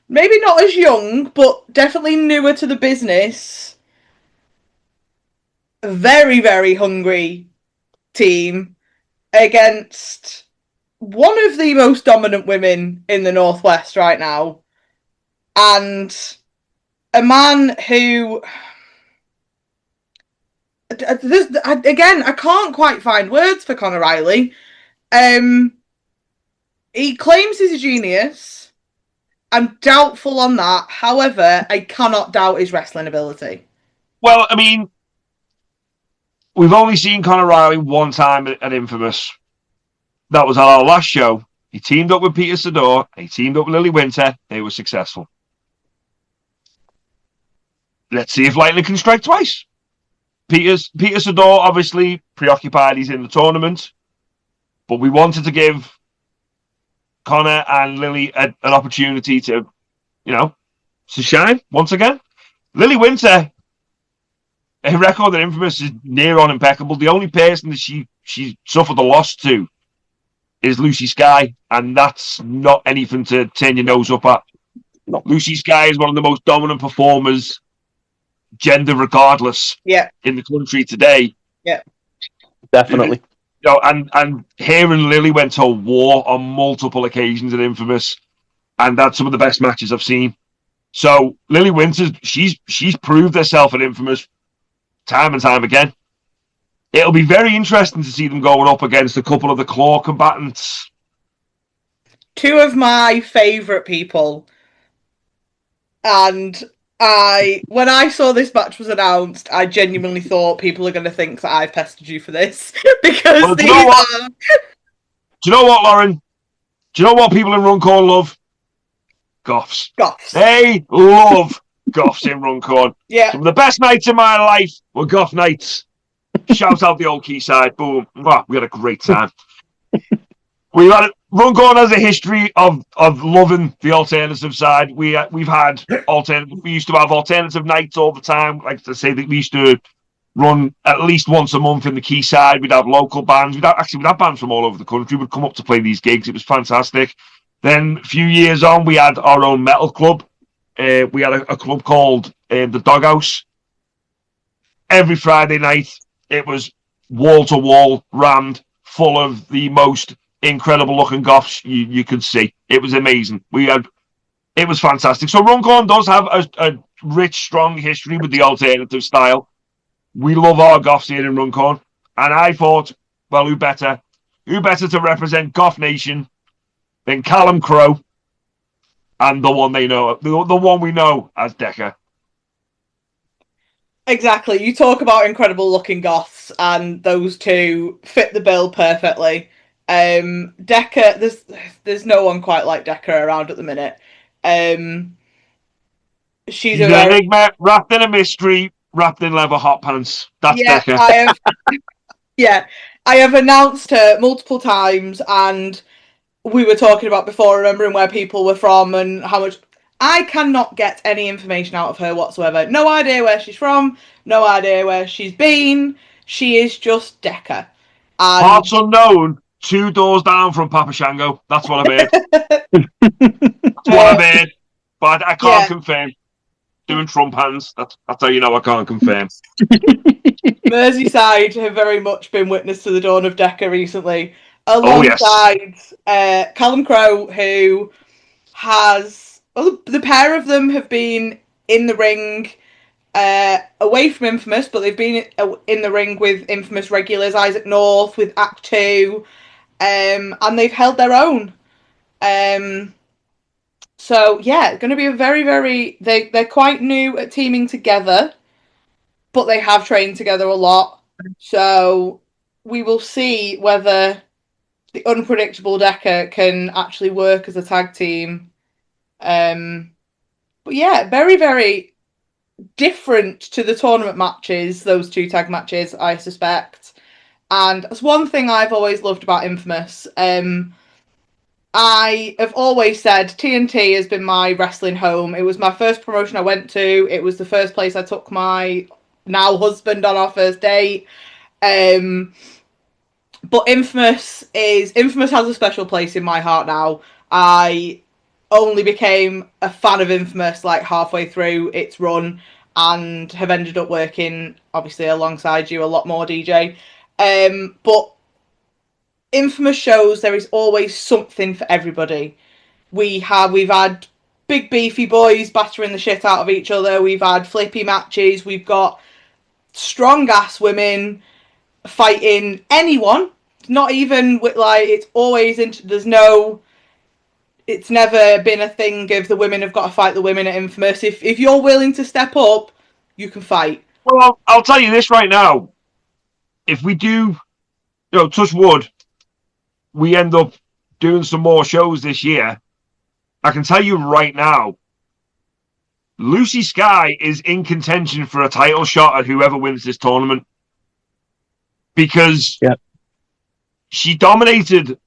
maybe not as young, but definitely newer to the business, very, very hungry team against one of the most dominant women in the Northwest right now, and a man who, again, I can't quite find words for Conor Riley. He claims he's a genius. I'm doubtful on that. However, I cannot doubt his wrestling ability. Well, I mean, we've only seen Conor Riley one time at Infamous. That was our last show. He teamed up with Peter Sador. He teamed up with Lily Winter. They were successful. Let's see if lightning can strike twice. Peter Sador obviously preoccupied. He's in the tournament. But we wanted to give Conor and Lily an opportunity to, to shine once again. Lily Winter, her record at Infamous is near on impeccable. The only person that she suffered a loss to is Lucy Sky, and that's not anything to turn your nose up at. No. Lucy Sky is one of the most dominant performers, gender regardless, in the country today. Yeah, definitely. And her and Lily went to war on multiple occasions at Infamous, and that's some of the best matches I've seen. So Lily Winters, she's proved herself at Infamous time and time again. It'll be very interesting to see them going up against a couple of the Claw combatants. Two of my favourite people. And when I saw this match was announced, I genuinely thought people are going to think that I've pestered you for this. Because do you know what, Lauren? Do you know what people in Runcorn love? Goths. They love goths in Runcorn. Yeah. Some of the best nights in my life were goth nights. Shout out the old Quayside. Boom. Wow, we had a great time. Runcorn has a history of loving the alternative side. We've had we used to have alternative nights all the time. Like to say that we used to run at least once a month in the Quayside. We'd have local bands. We'd have bands from all over the country would come up to play these gigs. It was fantastic. Then a few years on, we had our own metal club. We had a club called the Doghouse. Every Friday night, it was wall to wall, rammed, full of the most incredible looking goths you could see. It was amazing. It was fantastic. So Runcorn does have a rich, strong history with the alternative style. We love our goths here in Runcorn, and I thought, well, who better to represent Goth Nation than Callum Crowe and the one they know, the one we know as Decker. Exactly. You talk about incredible looking goths, and those two fit the bill perfectly. Decker, there's no one quite like Decker around at the minute. She's an enigma wrapped in a mystery, wrapped in leather hot pants. That's Decker. I have announced her multiple times, and we were talking about before, remembering where people were from and how much. I cannot get any information out of her whatsoever. No idea where she's from. No idea where she's been. She is just Decker. Parts unknown. 2 doors down from Papa Shango. That's what I've heard. That's what I've heard. But I can't confirm. Doing Trump hands. That's how you know I can't confirm. Merseyside have very much been witness to the dawn of Decker recently. Alongside Callum Crowe, who has... Well, the pair of them have been in the ring away from Infamous, but they've been in the ring with Infamous regulars, Isaac North, with Act 2, and they've held their own. So, yeah, it's going to be a very, very... They're quite new at teaming together, but they have trained together a lot. So we will see whether the unpredictable Decker can actually work as a tag team. But yeah, very, very different to the tournament matches, those 2 tag matches, I suspect. And that's one thing I've always loved about Infamous. I have always said TNT has been my wrestling home. It was my first promotion I went to. It was the first place I took my now husband on our first date. But Infamous has a special place in my heart now. I only became a fan of Infamous like halfway through its run and have ended up working obviously alongside you a lot more, DJ. But Infamous shows there is always something for everybody. We've had big beefy boys battering the shit out of each other. We've had flippy matches. We've got strong ass women fighting anyone. Not even with like it's always it's never been a thing of the women have got to fight the women at Infamous. If you're willing to step up, you can fight. Well, I'll tell you this right now. If we do, touch wood, we end up doing some more shows this year, I can tell you right now, Lucy Sky is in contention for a title shot at whoever wins this tournament. Because she dominated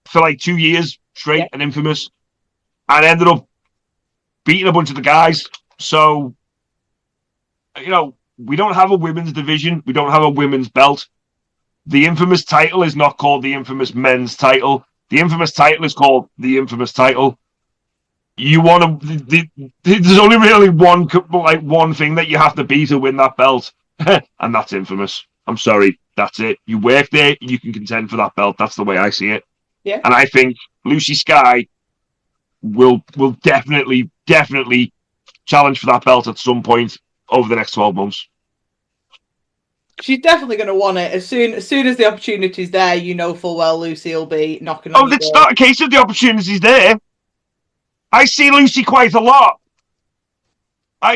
for like 2 years straight and Infamous and ended up beating a bunch of the guys. So, we don't have a women's division. We don't have a women's belt. The Infamous title is not called the Infamous men's title. The Infamous title is called the Infamous title. There's only really one thing that you have to be to win that belt, and that's Infamous. I'm sorry, that's it. You work there, you can contend for that belt. That's the way I see it. Yeah. And I think Lucy Sky will definitely challenge for that belt at some point over the next 12 months. She's definitely going to want it as soon as the opportunity's there. You know full well Lucy will be knocking on. Oh, it's not a case of the opportunity's there. I see Lucy quite a lot.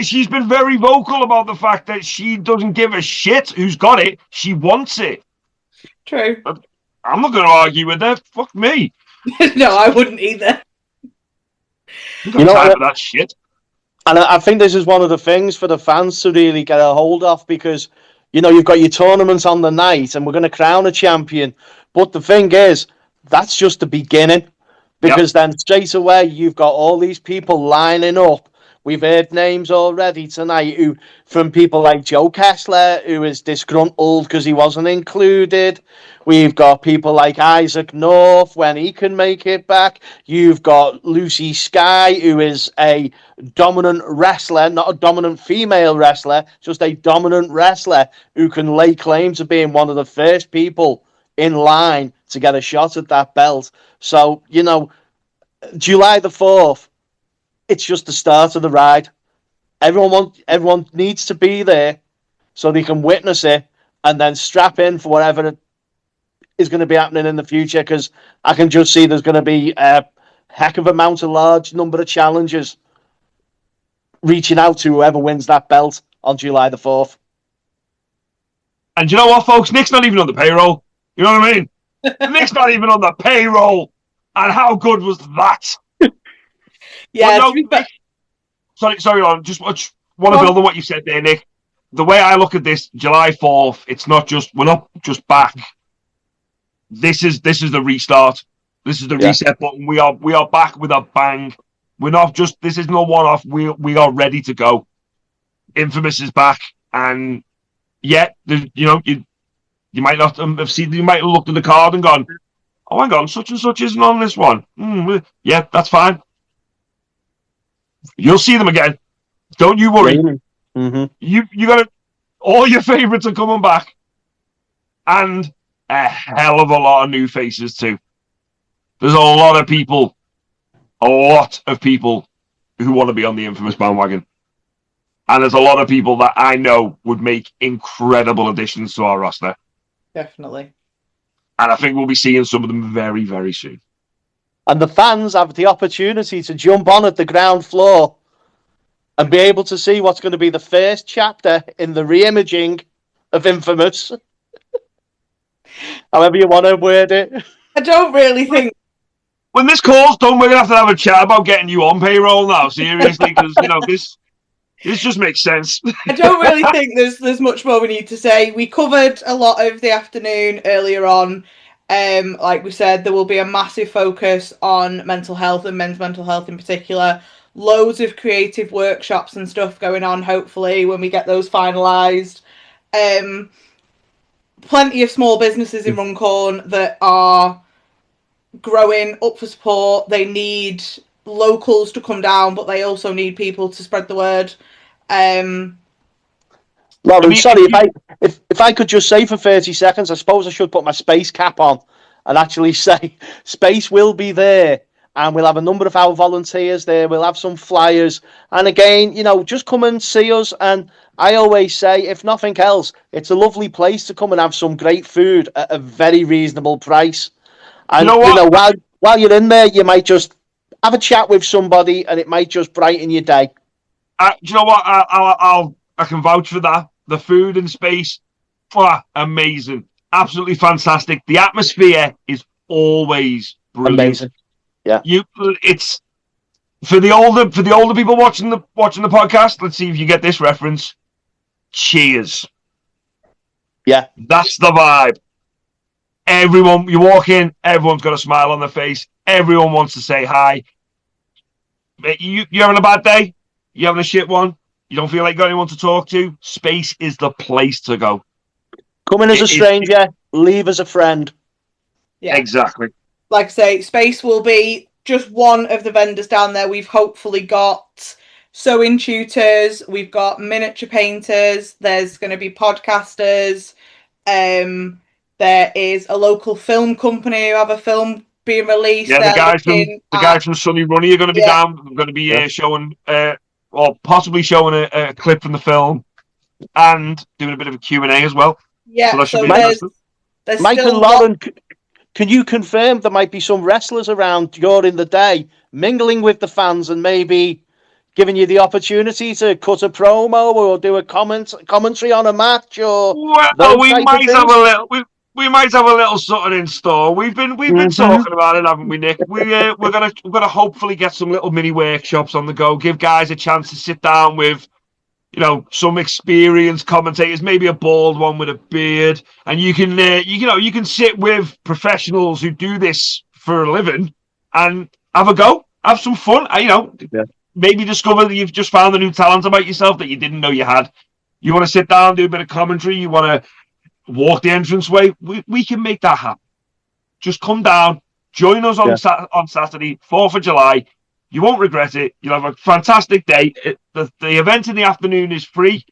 She's been very vocal about the fact that she doesn't give a shit who's got it. She wants it. True. I'm not going to argue with her. Fuck me. No, I wouldn't either. You got time for that shit. And I think this is one of the things for the fans to really get a hold of because, you've got your tournaments on the night and we're going to crown a champion. But the thing is, that's just the beginning. Because then straight away, you've got all these people lining up. We've heard names already tonight from people like Joe Kessler, who is disgruntled because he wasn't included. We've got people like Isaac North when he can make it back. You've got Lucy Sky, who is a dominant wrestler, not a dominant female wrestler, just a dominant wrestler who can lay claim to being one of the first people in line to get a shot at that belt. So, July the 4th, it's just the start of the ride. Everyone needs to be there so they can witness it and then strap in for whatever is going to be happening in the future because I can just see there's going to be a heck of a large number of challengers reaching out to whoever wins that belt on July the 4th. And you know what, folks? Nick's not even on the payroll. You know what I mean? Nick's not even on the payroll. And how good was that? Yeah, well, sorry, Lauren. Just want to build on what you said there, Nick. The way I look at this, July 4th, we're not just back. This is the restart. This is the reset button. We are back with a bang. We're not just. This isn't a one-off. We are ready to go. Infamous is back, and you might not have seen. You might have looked at the card and gone, "Oh, hang on, such and such isn't on this one." Yeah, that's fine. You'll see them again. Don't you worry. Mm-hmm. You got it. All your favourites are coming back, and a hell of a lot of new faces too. There's a lot of people who want to be on the Infamous bandwagon, and there's a lot of people that I know would make incredible additions to our roster. Definitely. And I think we'll be seeing some of them very, very soon. And the fans have the opportunity to jump on at the ground floor and be able to see what's going to be the first chapter in the re-imaging of Infamous. However you want to word it. I don't really think. When this call's done, we're going to have a chat about getting you on payroll now, seriously, because, this just makes sense. I don't really think there's much more we need to say. We covered a lot of the afternoon earlier on. Like we said, there will be a massive focus on mental health and men's mental health in particular. Loads of creative workshops and stuff going on, hopefully, when we get those finalised. Plenty of small businesses in Runcorn that are growing, up for support. They need locals to come down, but they also need people to spread the word. Lauren, sorry, if I could just say for 30 seconds, I suppose I should put my space cap on and actually say space will be there, and we'll have a number of our volunteers there. We'll have some flyers, and again, just come and see us. And I always say, if nothing else, it's a lovely place to come and have some great food at a very reasonable price. And while you're in there, you might just have a chat with somebody, and it might just brighten your day. Do you know what? I can vouch for that. The food and space, amazing, absolutely fantastic. The atmosphere is always brilliant. Amazing. Yeah. It's for the older people watching the podcast. Let's see if you get this reference. Cheers. Yeah, that's the vibe. Everyone, you walk in, everyone's got a smile on their face. Everyone wants to say hi. You're having a bad day? You having a shit one? You don't feel like you got anyone to talk to? Space is the place to go. Come in as a stranger, leave as a friend. Yeah, exactly. Like I say, Space will be just one of the vendors down there. We've hopefully got sewing tutors, we've got miniature painters, there's going to be podcasters, there is a local film company who have a film being released. Yeah, the guys from Sunny Runny are going to be down. They're going to be showing, or possibly showing a clip from the film, and doing a bit of a Q&A as well. Yeah, so there's Mike and Lauren, can you confirm there might be some wrestlers around during the day mingling with the fans and maybe giving you the opportunity to cut a promo or do a commentary on a match? Or we might have a little something in store. We've been talking about it, haven't we, Nick? We're gonna hopefully get some little mini workshops on the go. Give guys a chance to sit down with, some experienced commentators, maybe a bald one with a beard, and you can sit with professionals who do this for a living and have a go, have some fun. Maybe discover that you've just found a new talent about yourself that you didn't know you had. You want to sit down, do a bit of commentary. You want to walk the entranceway. We can make that happen. Just come down, join us on Saturday, 4th of July. You won't regret it. You'll have a fantastic day. The event in the afternoon is free.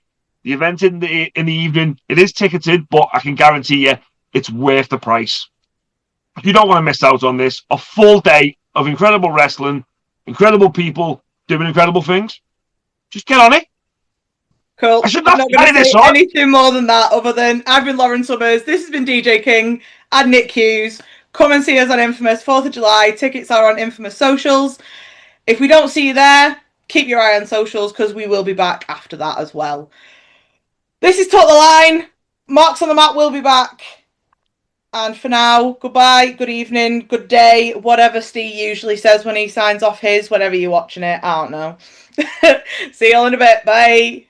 The event in the evening, it is ticketed, but I can guarantee you it's worth the price. You don't want to miss out on this. A full day of incredible wrestling, incredible people doing incredible things. Just get on it. Cool. I should not going to say anything more than that, other than I've been Lauren Summers. This has been DJ King and Nick Hughes. Come and see us on Infamous 4th of July. Tickets are on Infamous socials. If we don't see you there, keep your eye on socials because we will be back after that as well. This is Talk the Line. Marks on the Mat will be back. And for now, goodbye, good evening, good day, whatever Steve usually says when he signs off his, whenever you're watching it. I don't know. See you all in a bit. Bye.